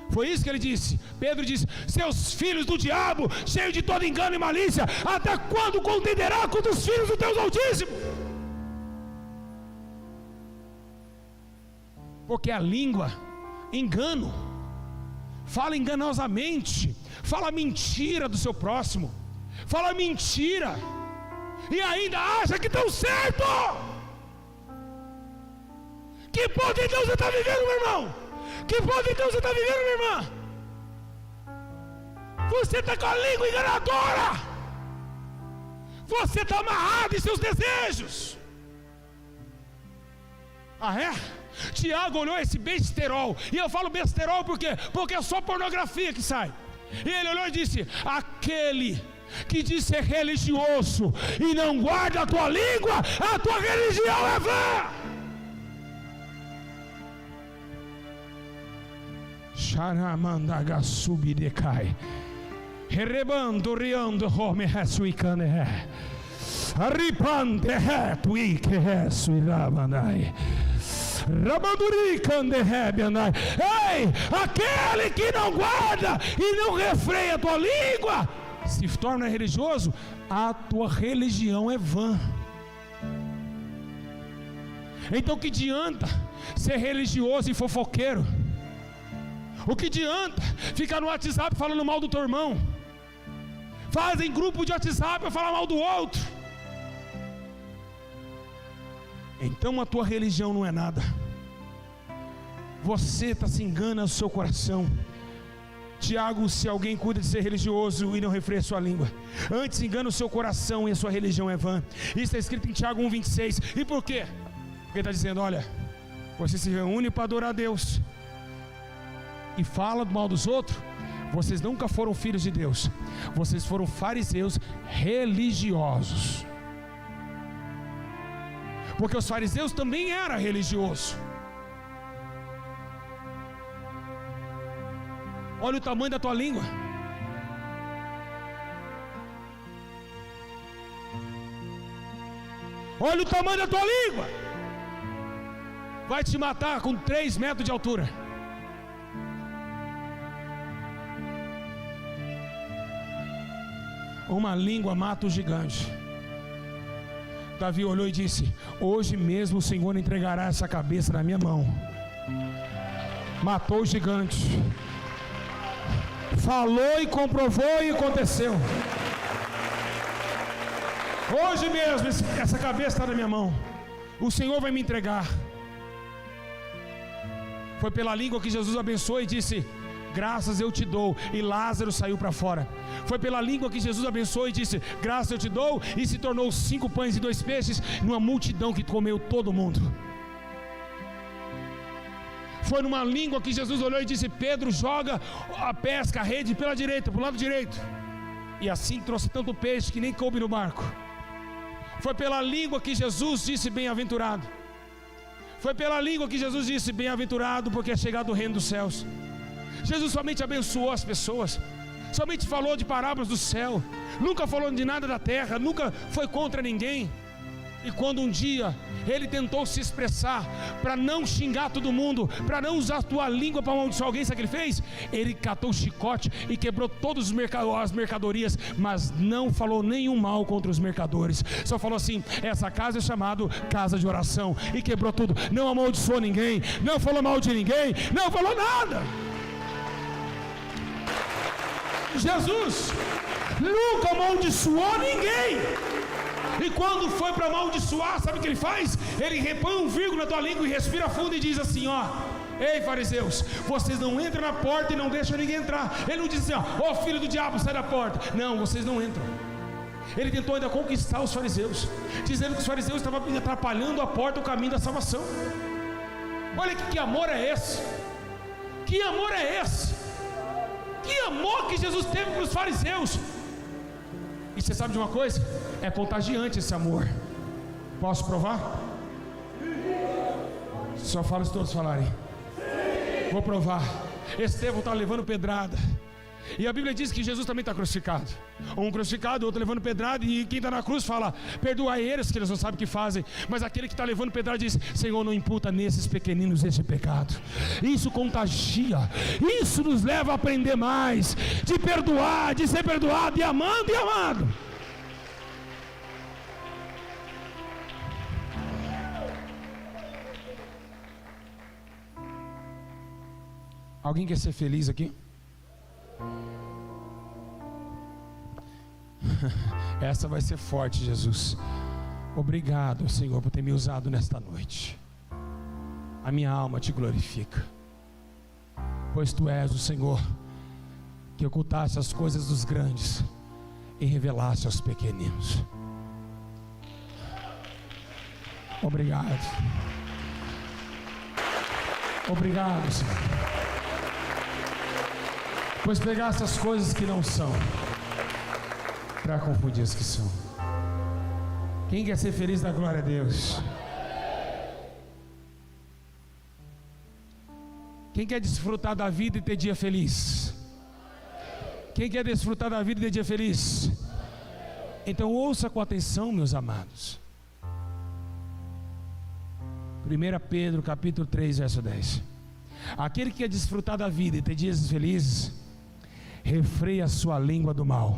Foi isso que ele disse. Pedro disse: seus filhos do diabo, cheios de todo engano e malícia, até quando contenderá contra os filhos do Deus Altíssimo? Porque a língua, engano, fala enganosamente, fala mentira do seu próximo, fala mentira, e ainda acha que estão certo. Que ponto então você está vivendo, meu irmão? Que ponto então você está vivendo, minha irmã? Você está com a língua enganadora, você está amarrado em seus desejos. Ah, é? Tiago olhou esse besterol, e eu falo besterol porque é só pornografia que sai. E ele olhou e disse: aquele que diz ser religioso e não guarda a tua língua, a tua religião é vã. Xaramandaga subidecai, rebando riando home resuicane, aripande retuique resuiramandai. Ei, aquele que não guarda e não refreia a tua língua se torna religioso, a tua religião é vã. Então o que adianta ser religioso e fofoqueiro? O que adianta ficar no WhatsApp falando mal do teu irmão? Fazem grupo de WhatsApp para falar mal do outro. Então a tua religião não é nada. Você está se enganando no seu coração. Tiago, se alguém cuida de ser religioso e não refreia sua língua, antes engana o seu coração e a sua religião é vã. Isso está escrito em Tiago 1,26. E por quê? Porque está dizendo: olha, você se reúne para adorar a Deus e fala mal dos outros. Vocês nunca foram filhos de Deus, vocês foram fariseus religiosos. Porque os fariseus também eram religiosos. Olha o tamanho da tua língua. Olha o tamanho da tua língua. Vai te matar com 3 metros de altura. Uma língua mata o gigante. Davi olhou e disse: hoje mesmo o Senhor entregará essa cabeça na minha mão. Matou o gigante. Falou e comprovou e aconteceu. Hoje mesmo essa cabeça está na minha mão. O Senhor vai me entregar. Foi pela língua que Jesus abençoou e disse: graças eu te dou, e Lázaro saiu para fora. Foi pela língua que Jesus abençoou e disse: graças eu te dou, e se tornou 5 pães e 2 peixes, numa multidão que comeu todo mundo. Foi numa língua que Jesus olhou e disse: Pedro, joga a pesca, a rede pela direita, para o lado direito. E assim trouxe tanto peixe que nem coube no barco. Foi pela língua que Jesus disse: bem-aventurado. Foi pela língua que Jesus disse: bem-aventurado, porque é chegado o reino dos céus. Jesus somente abençoou as pessoas, somente falou de parábolas do céu, nunca falou de nada da terra, nunca foi contra ninguém. E quando um dia ele tentou se expressar para não xingar todo mundo, para não usar a tua língua para amaldiçoar alguém, sabe o que ele fez? Ele catou o chicote e quebrou todas as mercadorias, mas não falou nenhum mal contra os mercadores. Só falou assim: essa casa é chamada casa de oração, e quebrou tudo. Não amaldiçoou ninguém, não falou mal de ninguém, não falou nada. Jesus nunca amaldiçoou ninguém. E quando foi para amaldiçoar, sabe o que ele faz? Ele repõe um vírgula na tua língua e respira fundo e diz assim: ó, ei fariseus, vocês não entram na porta e não deixam ninguém entrar. Ele não diz assim: ó, filho do diabo, sai da porta. Não, vocês não entram. Ele tentou ainda conquistar os fariseus, dizendo que os fariseus estavam atrapalhando a porta, o caminho da salvação. Olha que amor é esse? Que amor é esse? Que amor que Jesus teve para os fariseus. E você sabe de uma coisa? É contagiante esse amor. Posso provar? Só fala se todos falarem. Vou provar. Estevão está levando pedrada, e a Bíblia diz que Jesus também está crucificado. Um crucificado, outro levando pedrada, e quem está na cruz fala: perdoai eles, que eles não sabem o que fazem. Mas aquele que está levando pedrada diz: Senhor, não imputa nesses pequeninos esse pecado. Isso contagia. Isso nos leva a aprender mais, de perdoar, de ser perdoado, e amando e amado. Alguém quer ser feliz aqui? Essa vai ser forte, Jesus. Obrigado, Senhor, por ter me usado nesta noite. A minha alma te glorifica, pois Tu és o Senhor que ocultaste as coisas dos grandes e revelaste aos pequeninos. Obrigado. Obrigado, Senhor, pois pegaste as coisas que não são para confundir as que são. Quem quer ser feliz, dá glória a Deus. Quem quer desfrutar da vida e ter dia feliz? Quem quer desfrutar da vida e ter dia feliz? Então ouça com atenção, meus amados. 1 Pedro capítulo 3, verso 10. Aquele que quer desfrutar da vida e ter dias felizes, refreia a sua língua do mal.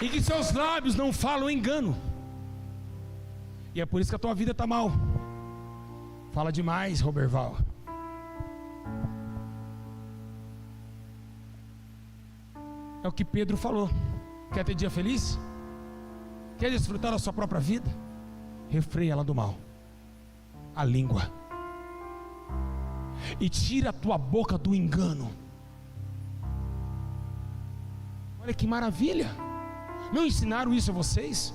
E que seus lábios não falam engano. E é por isso que a tua vida está mal. Fala demais, Roberval. É o que Pedro falou. Quer ter dia feliz? Quer desfrutar da sua própria vida? Refreia ela do mal, a língua, e tira a tua boca do engano. Olha que maravilha. Não ensinaram isso a vocês?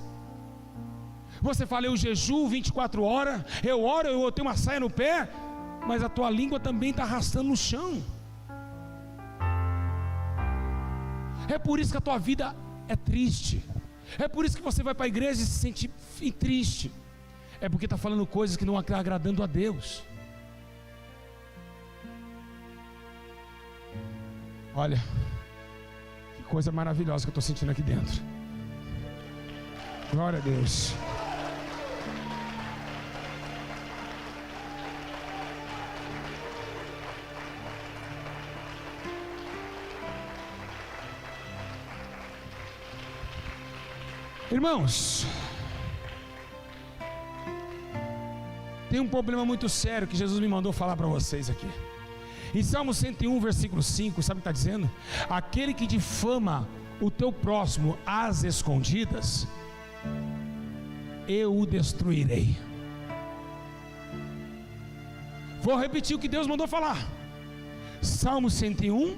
Você fala: eu jejuo 24 horas, eu oro, eu tenho uma saia no pé. mas a tua língua também está arrastando no chão. É por isso que a tua vida é triste. É por isso que você vai para a igreja e se sente triste. É porque está falando coisas que não estão agradando a Deus. Olha, que coisa maravilhosa que eu estou sentindo aqui dentro. Glória a Deus. Irmãos, tem um problema muito sério que Jesus me mandou falar para vocês aqui. Em Salmo 101, versículo 5, sabe o que está dizendo? Aquele que difama o teu próximo às escondidas, eu o destruirei. Vou repetir o que Deus mandou falar. Salmo 101,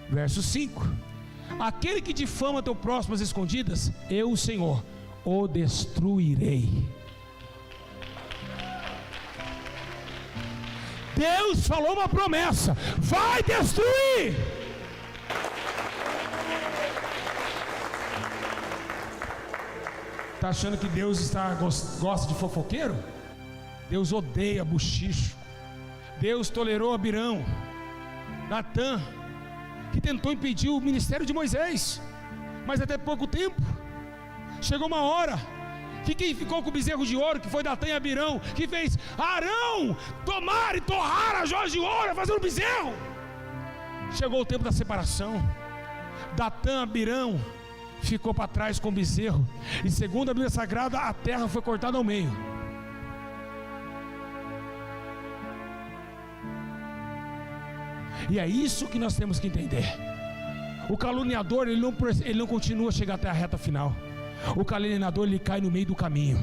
verso 5. Aquele que difama teu próximo às escondidas, eu, o Senhor, o destruirei. Deus falou uma promessa: vai destruir. Está achando que Deus gosta de fofoqueiro? Deus odeia bochicho. Deus tolerou Abirão, Natã, que tentou impedir o ministério de Moisés, mas até pouco tempo. Chegou uma hora que quem ficou com o bezerro de ouro, que foi Datã e Abirão, que fez Arão tomar e torrar a joias de ouro, fazendo um bezerro. Chegou o tempo da separação. Datã, Abirão ficou para trás com o bezerro, e segundo a Bíblia Sagrada, a terra foi cortada ao meio. E é isso que nós temos que entender. O caluniador, ele não continua a chegar até a reta final. O caluniador, ele cai no meio do caminho.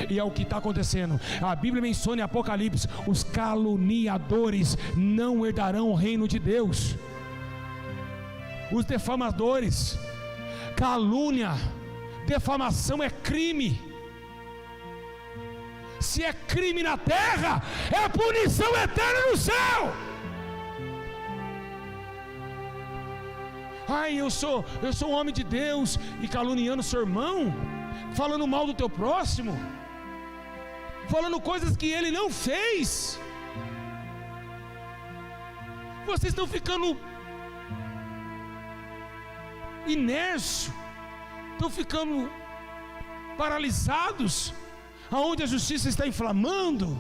E é o que está acontecendo. A Bíblia menciona em Apocalipse: os caluniadores não herdarão o reino de Deus. Os defamadores. Calúnia, defamação é crime. Se é crime na terra, é punição eterna no céu. Ai, eu sou um homem de Deus, e caluniando seu irmão, falando mal do teu próximo, falando coisas que ele não fez. Vocês estão ficando inércios, estão ficando paralisados, aonde a justiça está inflamando.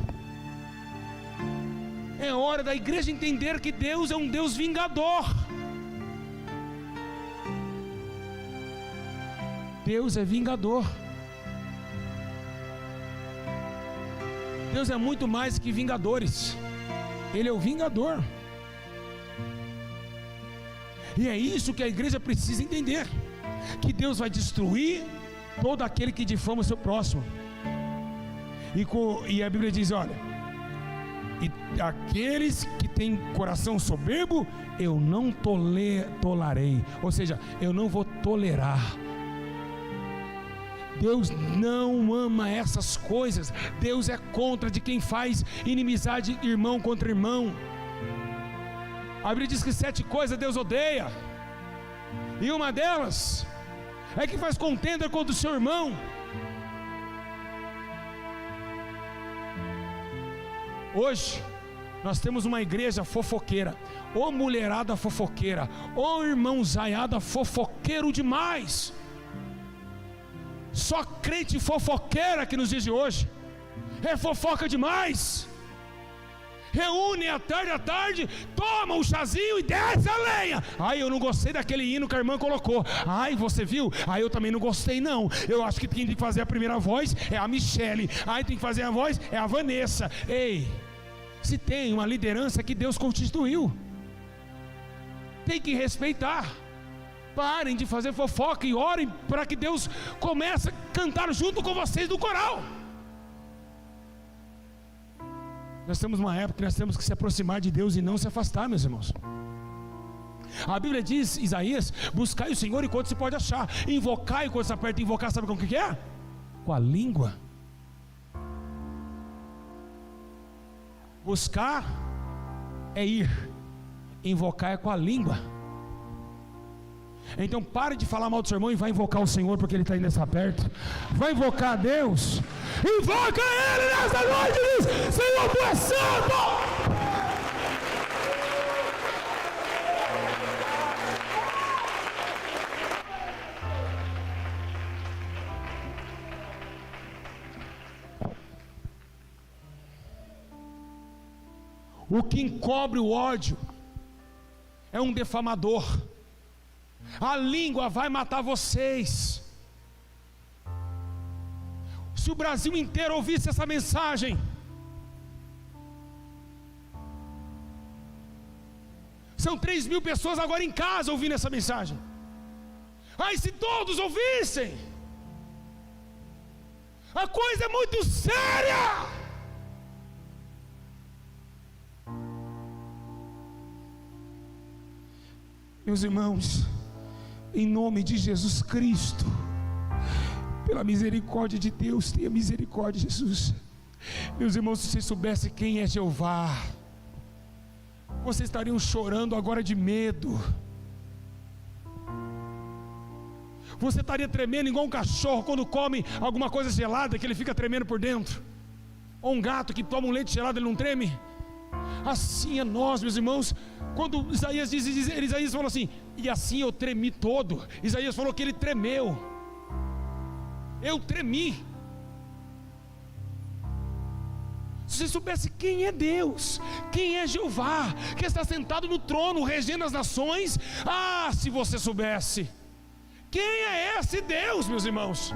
É hora da igreja entender que Deus é um Deus vingador. Deus é vingador. Deus é muito mais que vingadores. Ele é o vingador. E é isso que a igreja precisa entender: que Deus vai destruir todo aquele que difama o seu próximo. E a Bíblia diz: olha, e aqueles que têm coração soberbo, eu não tolerarei. Ou seja, eu não vou tolerar. Deus não ama essas coisas. Deus é contra de quem faz inimizade irmão contra irmão. A Bíblia diz que 7 coisas Deus odeia, e uma delas é que faz contenda contra o seu irmão. Hoje nós temos uma igreja fofoqueira, ou mulherada fofoqueira, ou irmão zaiada fofoqueiro demais. Só crente fofoqueira aqui nos dias de hoje. É fofoca demais. Reúne à tarde, toma um chazinho e desce a lenha. Ai, eu não gostei daquele hino que a irmã colocou. Ai, você viu? Ai, eu também não gostei não. Eu acho que quem tem que fazer a primeira voz é a Michele. Ai, tem que fazer a voz é a Vanessa. Ei, se tem uma liderança que Deus constituiu, tem que respeitar. Parem de fazer fofoca e orem para que Deus comece a cantar junto com vocês do coral. Nós temos uma época que nós temos que se aproximar de Deus e não se afastar, meus irmãos. A Bíblia diz, Isaías: buscai o Senhor enquanto se pode achar, invocai quando se aperta. Invocar, sabe com o que é? Com a língua. Buscar é ir, invocar é com a língua. Então pare de falar mal do seu irmão e vai invocar o Senhor, porque ele está ainda está perto. Vai invocar a Deus. Invoca Ele nessa noite e diz: Senhor, Tu és santo. O que encobre o ódio é um defamador. A língua vai matar vocês. Se o Brasil inteiro ouvisse essa mensagem, são 3.000 pessoas agora em casa ouvindo essa mensagem. Ai, se todos ouvissem, a coisa é muito séria. Meus irmãos, em nome de Jesus Cristo, pela misericórdia de Deus, tenha misericórdia, Jesus. Meus irmãos, se vocês soubessem quem é Jeová, vocês estariam chorando agora de medo. Você estaria tremendo igual um cachorro quando come alguma coisa gelada, que ele fica tremendo por dentro. Ou um gato que toma um leite gelado, ele não treme? Assim é nós, meus irmãos. Quando Isaías diz, Isaías falou assim: e assim eu tremi todo. Isaías falou que ele tremeu. Eu tremi. Se você soubesse quem é Deus, quem é Jeová, que está sentado no trono, regendo as nações. Ah, se você soubesse quem é esse Deus, meus irmãos.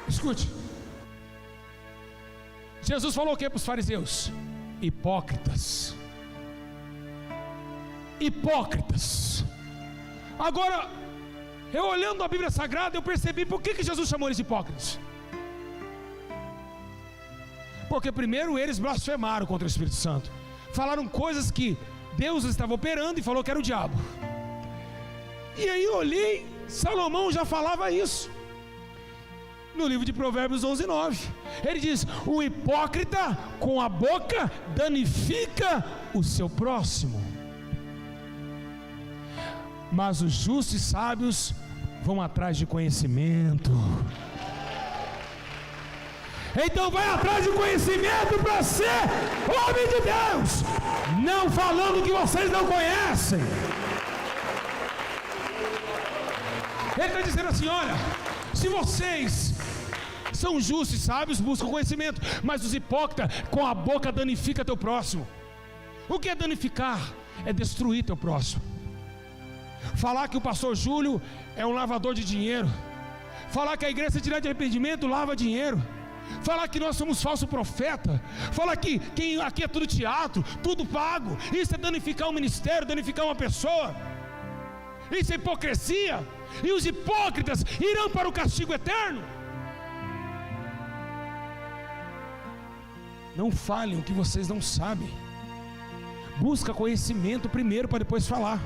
Escute, Jesus falou o que para os fariseus? Hipócritas. Hipócritas. Agora, eu olhando a Bíblia Sagrada, eu percebi por que Jesus chamou eles de hipócritas. Porque primeiro eles blasfemaram contra o Espírito Santo, falaram coisas que Deus estava operando e falou que era o diabo. E aí eu olhei, Salomão já falava isso no livro de Provérbios 11:9. Ele diz: o hipócrita com a boca danifica o seu próximo, mas os justos e sábios vão atrás de conhecimento. Então vai atrás de conhecimento para ser homem de Deus, não falando que vocês não conhecem. Ele está dizendo assim: olha, se vocês são justos e sábios, buscam conhecimento, mas os hipócritas com a boca danifica teu próximo. O que é danificar? É destruir teu próximo. Falar que o pastor Júlio é um lavador de dinheiro, falar que a igreja direta de arrependimento lava dinheiro, falar que nós somos falso profeta, falar que aqui é tudo teatro, tudo pago. Isso é danificar um ministério, danificar uma pessoa. Isso é hipocrisia. E os hipócritas irão para o castigo eterno. Não falem o que vocês não sabem. Busca conhecimento primeiro para depois falar.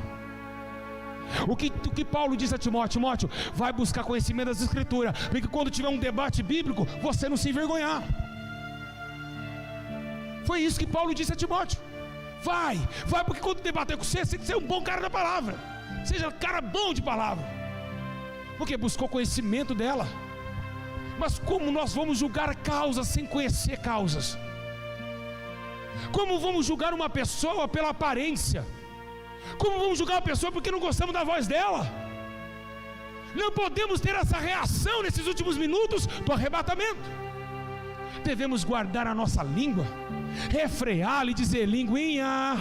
O que Paulo diz a Timóteo: Timóteo, vai buscar conhecimento das Escrituras, porque quando tiver um debate bíblico, você não se envergonhar. Foi isso que Paulo disse a Timóteo. Vai, porque quando debater com você, você tem que ser um bom cara da palavra. Seja um cara bom de palavra, porque buscou conhecimento dela. Mas como nós vamos julgar causas sem conhecer causas? Como vamos julgar uma pessoa pela aparência? Como vamos julgar uma pessoa porque não gostamos da voz dela? Não podemos ter essa reação nesses últimos minutos do arrebatamento. Devemos guardar a nossa língua, refreá-la e dizer: linguinha,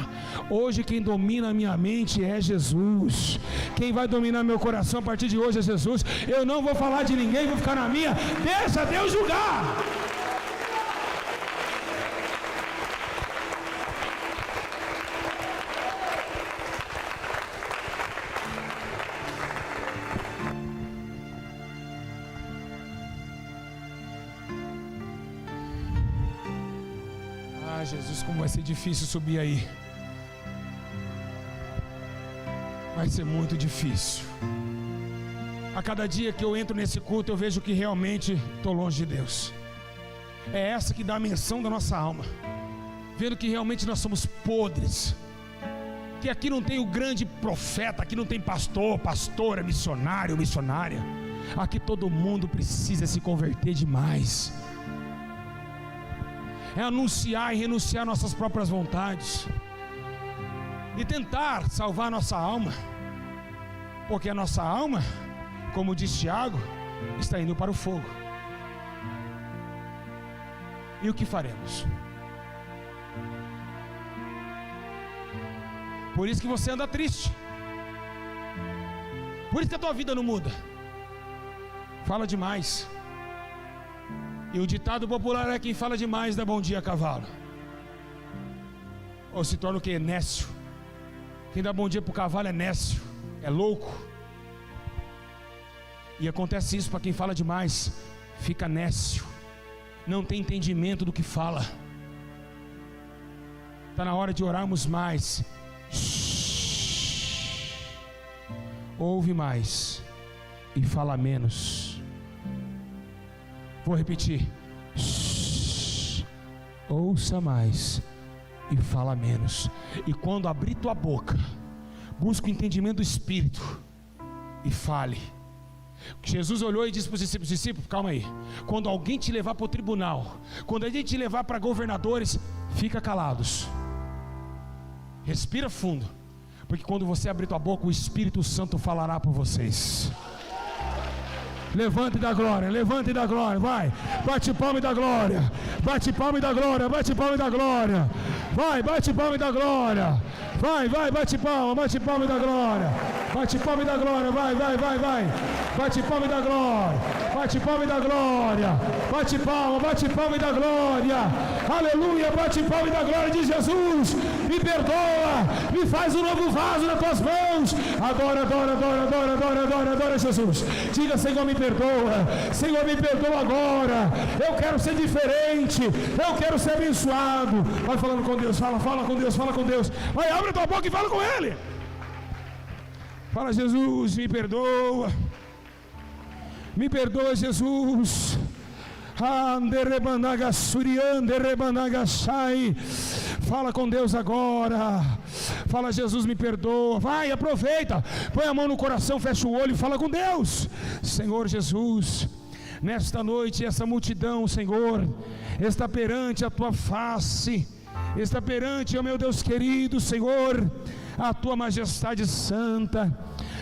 hoje quem domina a minha mente é Jesus. Quem vai dominar meu coração a partir de hoje é Jesus. Eu não vou falar de ninguém, vou ficar na minha. Deixa Deus julgar. Ah, Jesus, como vai ser difícil subir aí. Vai ser muito difícil. A cada dia que eu entro nesse culto, eu vejo que realmente estou longe de Deus. É essa que dá a menção da nossa alma, vendo que realmente nós somos podres, que aqui não tem o grande profeta, aqui não tem pastor, pastora, missionário, missionária. Aqui todo mundo precisa se converter demais. É anunciar e renunciar nossas próprias vontades e tentar salvar a nossa alma, porque a nossa alma, como diz Tiago, está indo para o fogo. E o que faremos? Por isso que você anda triste, por isso que a tua vida não muda. Fala demais. E o ditado popular é: quem fala demais dá bom dia a cavalo. Ou se torna o que? Nécio. Quem dá bom dia para o cavalo é nécio, é louco. E acontece isso para quem fala demais, fica nécio, não tem entendimento do que fala. Está na hora de orarmos mais. Ouve mais e fala menos. Vou repetir: ouça mais e fala menos. E quando abrir tua boca, busca o entendimento do Espírito e fale. Jesus olhou e disse para os discípulos: calma aí, quando alguém te levar para o tribunal, quando a gente te levar para governadores, fica calados, respira fundo, porque quando você abrir tua boca, o Espírito Santo falará por vocês. Levante da glória, levante da glória, vai, bate palma e da glória, bate palma e da glória, bate palma e da glória, vai, bate palma e da glória, vai, bate palma e da glória, bate palma e da glória, vai, bate palma e da glória, bate palma e da glória, bate palma e da glória, aleluia, bate palma e da glória de Jesus. Me perdoa, me faz um novo vaso nas tuas mãos. Adora Jesus. Diga: Senhor, me perdoa, Senhor, me perdoa agora. Eu quero ser diferente, eu quero ser abençoado. Vai falando com Deus, fala com Deus, fala com Deus. Vai, abre a tua boca e fala com Ele. Fala: Jesus, me perdoa. Me perdoa, Jesus. Fala com Deus agora. Fala: Jesus, me perdoa. Vai, aproveita, põe a mão no coração, fecha o olho e fala com Deus. Senhor Jesus, nesta noite essa multidão, Senhor, está perante a tua face, está perante, ó meu Deus querido, Senhor, a tua majestade santa.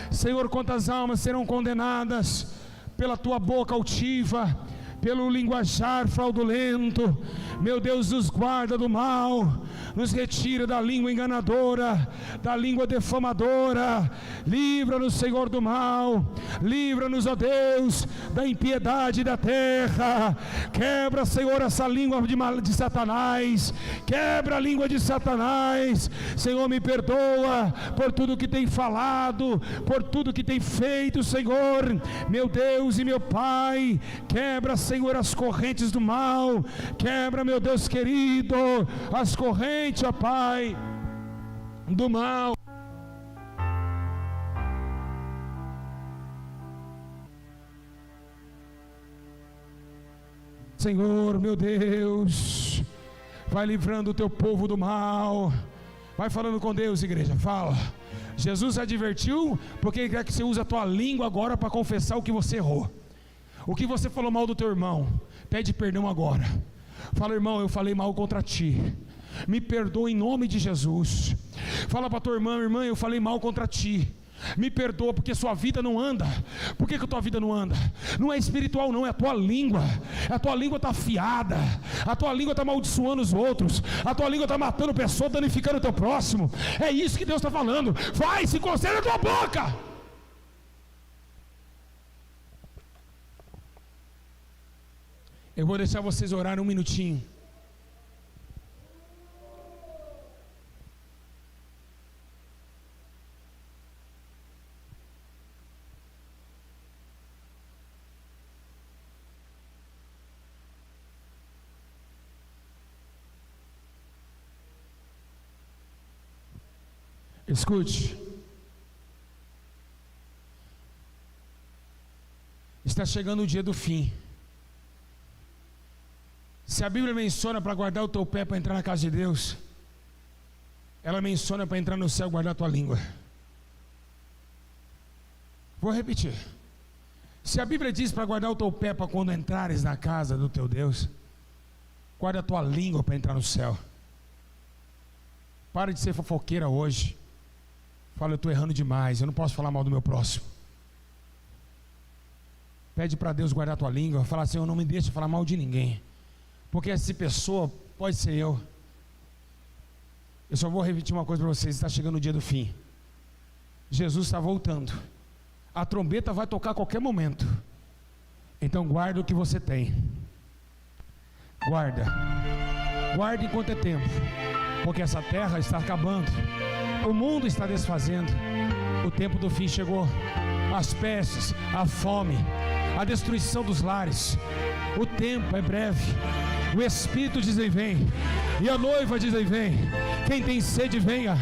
Senhor, quantas almas serão condenadas pela tua boca altiva, pelo linguajar fraudulento. Meu Deus, nos guarda do mal, nos retira da língua enganadora, da língua defamadora. Livra-nos, Senhor, do mal. Livra-nos, ó Deus, da impiedade da terra. Quebra, Senhor, essa língua de Satanás. Quebra a língua de Satanás. Senhor, me perdoa por tudo que tem falado, por tudo que tem feito, Senhor, meu Deus e meu Pai. Quebra, Senhor, as correntes do mal. Quebra, meu Deus querido, as correntes, ó Pai, do mal. Senhor, meu Deus, vai livrando o teu povo do mal. Vai falando com Deus, igreja, fala. Jesus advertiu, porque Ele quer que você use a tua língua agora para confessar o que você errou. O que você falou mal do teu irmão, pede perdão agora. Fala: irmão, eu falei mal contra ti, me perdoa em nome de Jesus. Fala para tua irmã: eu falei mal contra ti, me perdoa, porque sua vida não anda. Por que a tua vida não anda? Não é espiritual não, é a tua língua. A tua língua está afiada, a tua língua está amaldiçoando os outros, a tua língua está matando pessoas, danificando o teu próximo. É isso que Deus está falando. Vai, se concentra na tua boca. Eu vou deixar vocês orarem um minutinho. Escute. Está chegando o dia do fim. Se a Bíblia menciona para guardar o teu pé para entrar na casa de Deus, ela menciona para entrar no céu e guardar a tua língua. Vou repetir. Se a Bíblia diz para guardar o teu pé para quando entrares na casa do teu Deus, guarda a tua língua para entrar no céu. Para de ser fofoqueira hoje. Fala, eu estou errando demais, eu não posso falar mal do meu próximo. Pede para Deus guardar a tua língua. Fala, Senhor, não me deixe falar mal de ninguém, porque essa pessoa pode ser eu. Eu só vou repetir uma coisa para vocês. Está chegando o dia do fim. Jesus está voltando. A trombeta vai tocar a qualquer momento. Então guarda o que você tem. Guarda enquanto é tempo, porque essa terra está acabando, o mundo está desfazendo, o tempo do fim chegou. As pestes, a fome, a destruição dos lares, o tempo é breve. O Espírito diz aí vem, e a noiva diz aí vem. Quem tem sede venha,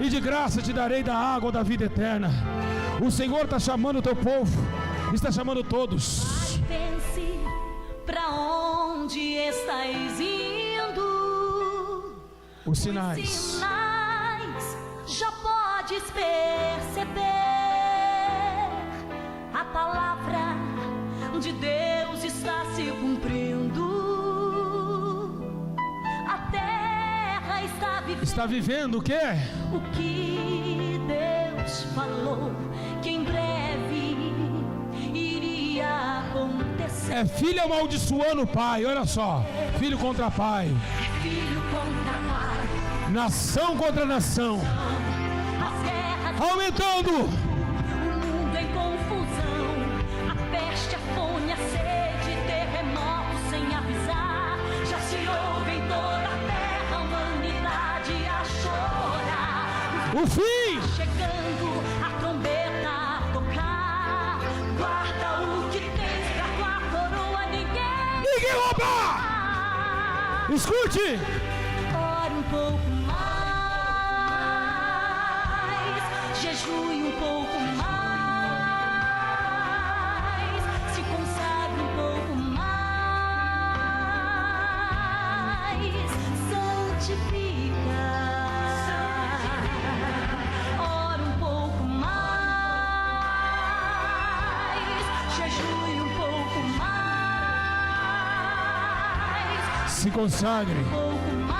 e de graça te darei da água da vida eterna. O Senhor está chamando o teu povo, está chamando todos. Pense para onde estáis indo. Os sinais. Os sinais já podes perceber. A palavra de Deus está se cumprindo. A terra está vivendo o quê? O que Deus falou que em breve iria acontecer. É filho amaldiçoando o pai, olha só. Filho contra pai. É filho contra pai. Nação contra nação. As guerras aumentando. O mundo em confusão. A peste, a fome, a sede, terremotos sem avisar. Já se ouve em toda a terra a humanidade a chorar. O fim tá chegando, a trombeta a tocar. Guarda o que tens pra tua coroa, ninguém rouba. Escute. Ore um pouco mais, jejue um pouco mais, se consagre um pouco mais, santifica. Ore um pouco mais, jejue um pouco mais, se consagre. um pouco mais.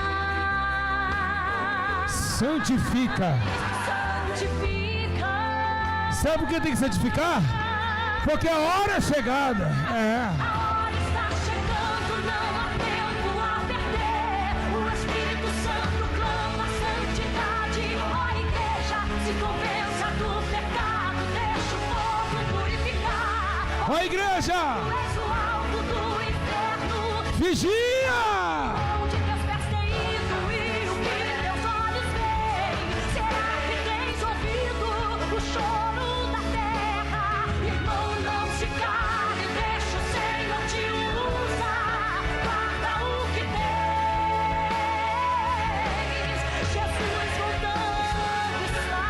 Santifica. Sabe por que tem que santificar? Porque a hora é chegada. A hora está chegando, não há tempo a perder. O Espírito Santo clama a santidade. Ó igreja, se convença do pecado, deixa o fogo purificar. Ó igreja, Tu és o alto do inferno. vigia. Onde teus pés têm ido e o que teus olhos veem? Será que tens ouvido o choro da terra? Irmão, não se cale, deixa o Senhor te usar. Guarda o que tens. Jesus voltando está.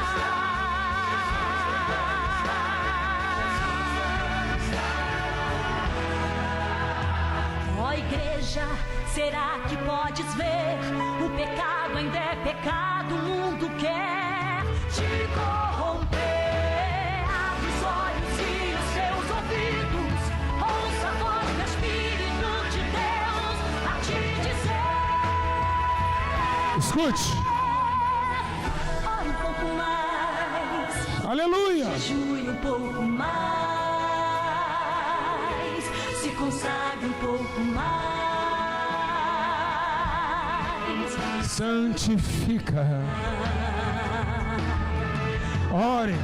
Ó igreja, será que podes ver? O pecado ainda é pecado, o mundo quer te corromper. Abre os olhos e os seus ouvidos, ouça a voz do Espírito de Deus a te dizer. Escute. Ore um pouco mais, Aleluia. jejue um pouco mais, se consagre um pouco mais. Santifica. Ore.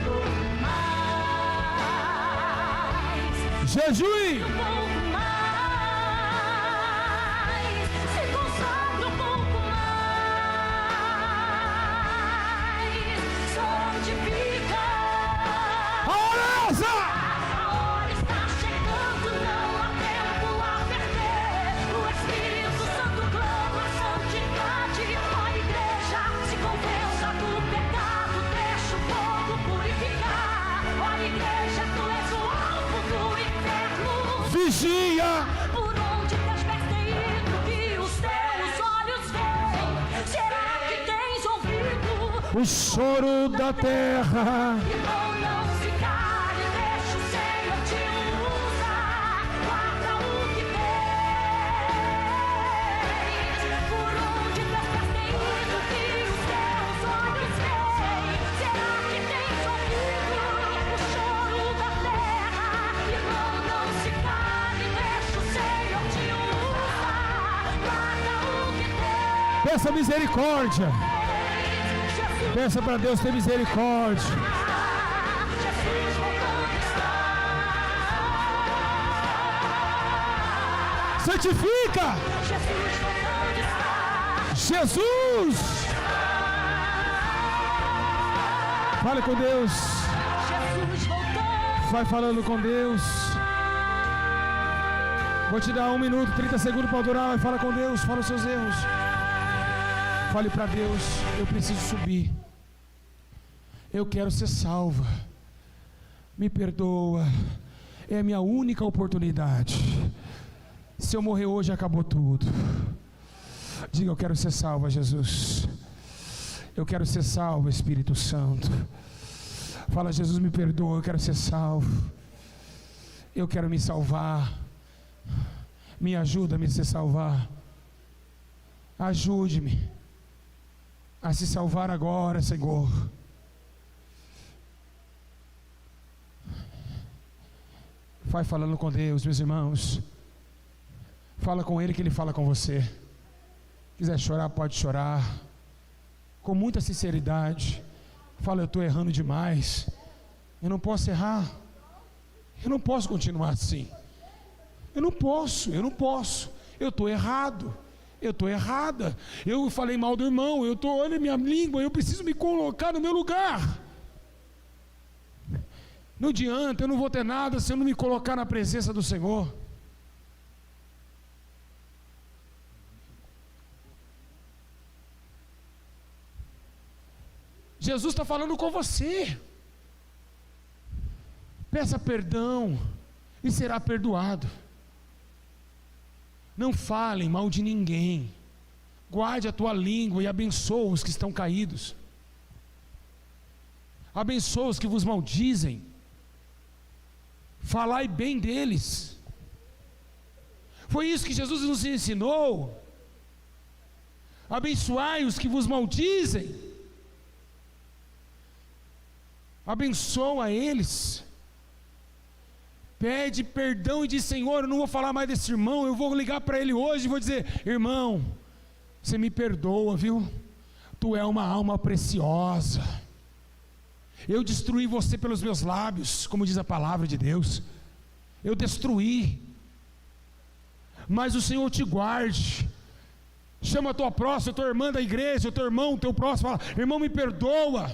Jejue. Um pouco mais, se consagre um pouco mais, santifica. A hora é essa. A hora está chegando, não há tempo a perder. O Espírito Santo clama a santidade. Ó igreja, se convença do pecado, vigia. Por onde teus pés têm ido e os teus olhos veem, será que tens ouvido O choro da terra. irmão, não se cale, deixa o Senhor te usar, guarda o que tens. Por onde teus pés têm ido e os teus olhos veem, será que tens ouvido o choro da terra? Irmão, não se cale, deixa o Senhor te usar, guarda o que tens. Peça misericórdia. Jesus, Peça para Deus ter misericórdia. Jesus voltando está. Santifica. Jesus voltando está. Jesus. Fale com Deus. Jesus voltando. Vai falando com Deus. Vou te dar 1 minuto, 30 segundos para adorar. Vai falar com Deus. Fala os seus erros. Fale para Deus. Eu preciso subir. Eu quero ser salva. Me perdoa. É a minha única oportunidade. Se eu morrer hoje, acabou tudo. Diga: eu quero ser salva, Jesus. Eu quero ser salvo, Espírito Santo. Fala: Jesus, me perdoa, eu quero ser salvo. Eu quero me salvar. Me ajuda a me se salvar. Ajude-me a se salvar agora, Senhor. Vai falando com Deus, meus irmãos. Fala com Ele que Ele fala com você. Quiser chorar, pode chorar. Com muita sinceridade. Fala: eu estou errando demais. Eu não posso errar. Eu não posso continuar assim. Eu não posso. Eu estou errado. Eu estou errada. Eu falei mal do irmão. Olha minha língua. Eu preciso me colocar no meu lugar. Não adianta, eu não vou ter nada se eu não me colocar na presença do Senhor. Jesus está falando com você. Peça perdão e será perdoado. Não falem mal de ninguém. Guarde a tua língua e abençoa os que estão caídos. Abençoa os que vos maldizem. Falai bem deles. Foi isso que Jesus nos ensinou. Abençoai os que vos maldizem. Abençoa eles. Pede perdão e diz: Senhor, eu não vou falar mais desse irmão. Eu vou ligar para ele hoje e vou dizer: irmão, você me perdoa, viu? Tu é uma alma preciosa. Eu destruí você pelos meus lábios, como diz a palavra de Deus. Eu destruí. Mas o Senhor te guarde. Chama a tua próxima, a tua irmã da igreja, o teu irmão, o teu próximo. Fala: irmão, me perdoa.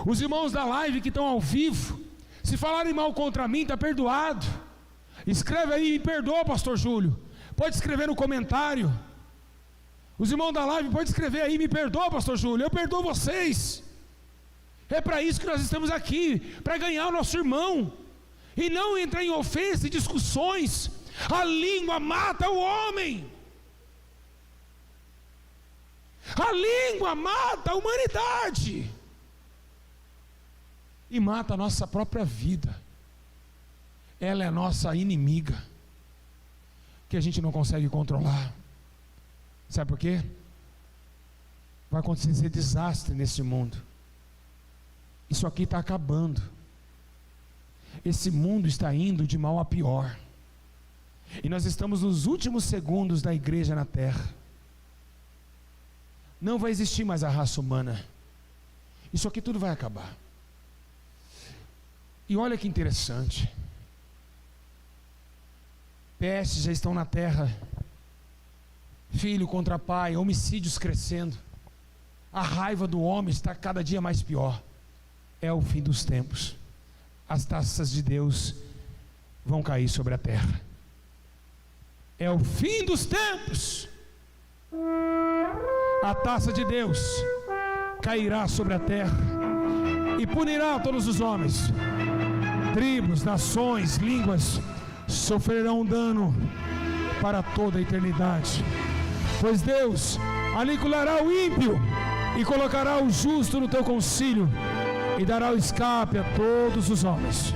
Os irmãos da live que estão ao vivo, se falarem mal contra mim, está perdoado. Escreve aí: me perdoa, pastor Júlio. Pode escrever no comentário. Os irmãos da live, pode escrever aí: me perdoa, pastor Júlio. Eu perdoo vocês. É para isso que nós estamos aqui, para ganhar o nosso irmão, e não entrar em ofensa e discussões. A língua mata o homem. A língua mata a humanidade. E mata a nossa própria vida. Ela é a nossa inimiga, que a gente não consegue controlar. Sabe por quê? Vai acontecer desastre nesse mundo. Isso aqui está acabando. Esse mundo está indo de mal a pior. E nós estamos nos últimos segundos da igreja na terra. Não vai existir mais a raça humana. Isso aqui tudo vai acabar. E olha que interessante. Pestes já estão na terra. Filho contra pai, homicídios crescendo. A raiva do homem está cada dia mais pior. É o fim dos tempos. As taças de Deus vão cair sobre a terra. É o fim dos tempos. A taça de Deus cairá sobre a terra e punirá todos os homens, tribos, nações, línguas, sofrerão dano para toda a eternidade. Pois Deus aniquilará o ímpio e colocará o justo no teu concílio e dará o escape a todos os homens.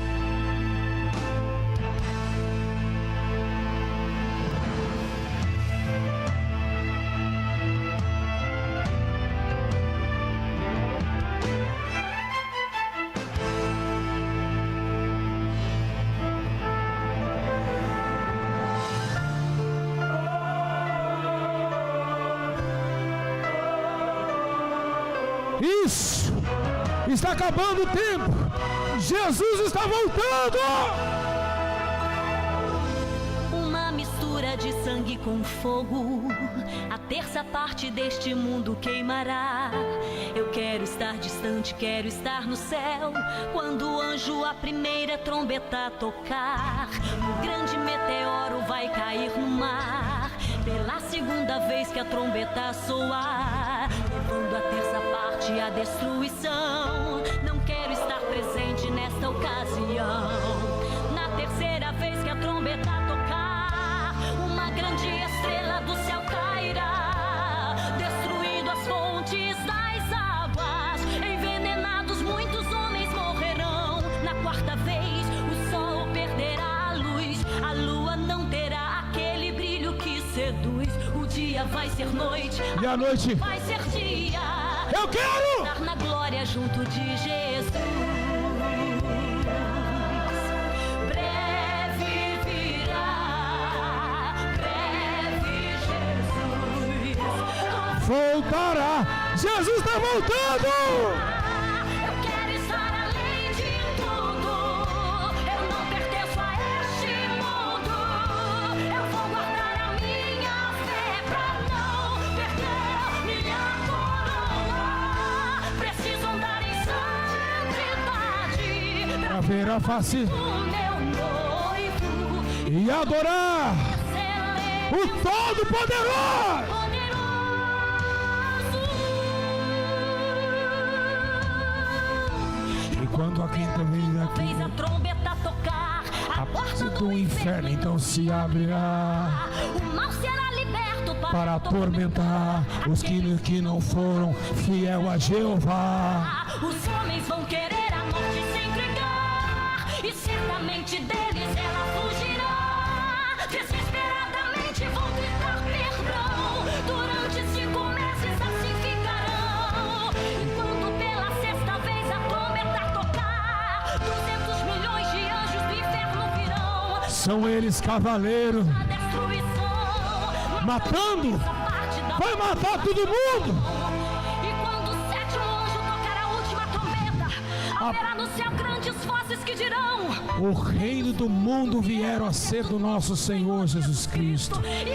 Isso! Está acabando o tempo! Jesus está voltando! Uma mistura de sangue com fogo, a terça parte deste mundo queimará. Eu quero estar distante, quero estar no céu, quando o anjo a primeira trombeta tocar. Um grande meteoro vai cair no mar, pela segunda vez que a trombeta soar, levando a terça parte à destruição. Não quero estar presente nesta ocasião. Na terceira vez que a trombeta tocar, uma grande estrela do céu cairá, destruindo as fontes das águas. Envenenados muitos homens morrerão. Na quarta vez o sol perderá a luz, a lua não terá aquele brilho que seduz. O dia vai ser noite e a noite vai ser dia. Eu quero estar na glória junto de Jesus. Breve virá, breve Jesus voltará. Jesus está voltando. Eu quero estar além de tudo. Eu não pertenço a este mundo. Eu vou guardar a minha fé pra não perder minha coroa. Preciso andar em santidade Pra ver a face do meu noivo e adorar o Todo-Poderoso. E quando a quinta vez a trombeta tocar, a porta do inferno então se abrirá, o mal será liberto para atormentar os que não foram fiel a Jeová. Os homens vão querer a morte se entregar, e certamente deles ela fugirá. Desesperadamente vão gritar perdão, durante 5 meses assim ficarão. Enquanto pela sexta vez a trombeta tocar, 200 milhões de anjos do inferno virão. São eles cavaleiros, A destruição, matando, essa parte da vai matar todo mundo. E quando o sétimo anjo tocar a última trombeta, haverá no céu grandes vozes que dirão: O reino do mundo vieram a ser do nosso Senhor Jesus Cristo. e ele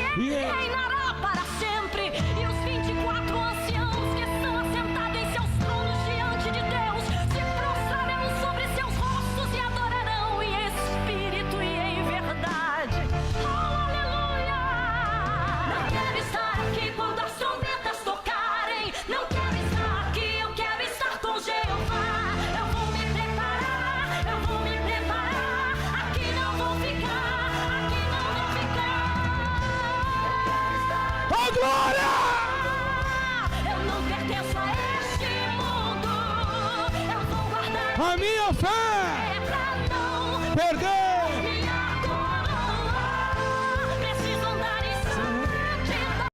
reinará para sempre. E os 24 anciãos que estão assentados em seus tronos diante de Deus se prostrarão sobre seus rostos e adorarão em espírito e em verdade. Oh, aleluia! Não quero estar aqui quando as trombetas tocarem. Não quero estar aqui, eu quero estar com Jeová. Eu vou me preparar, eu vou me preparar. Aqui não vou ficar, aqui não vou ficar. Oh, glória! Eu não pertenço a este mundo. Eu vou guardar A minha fé pra não perder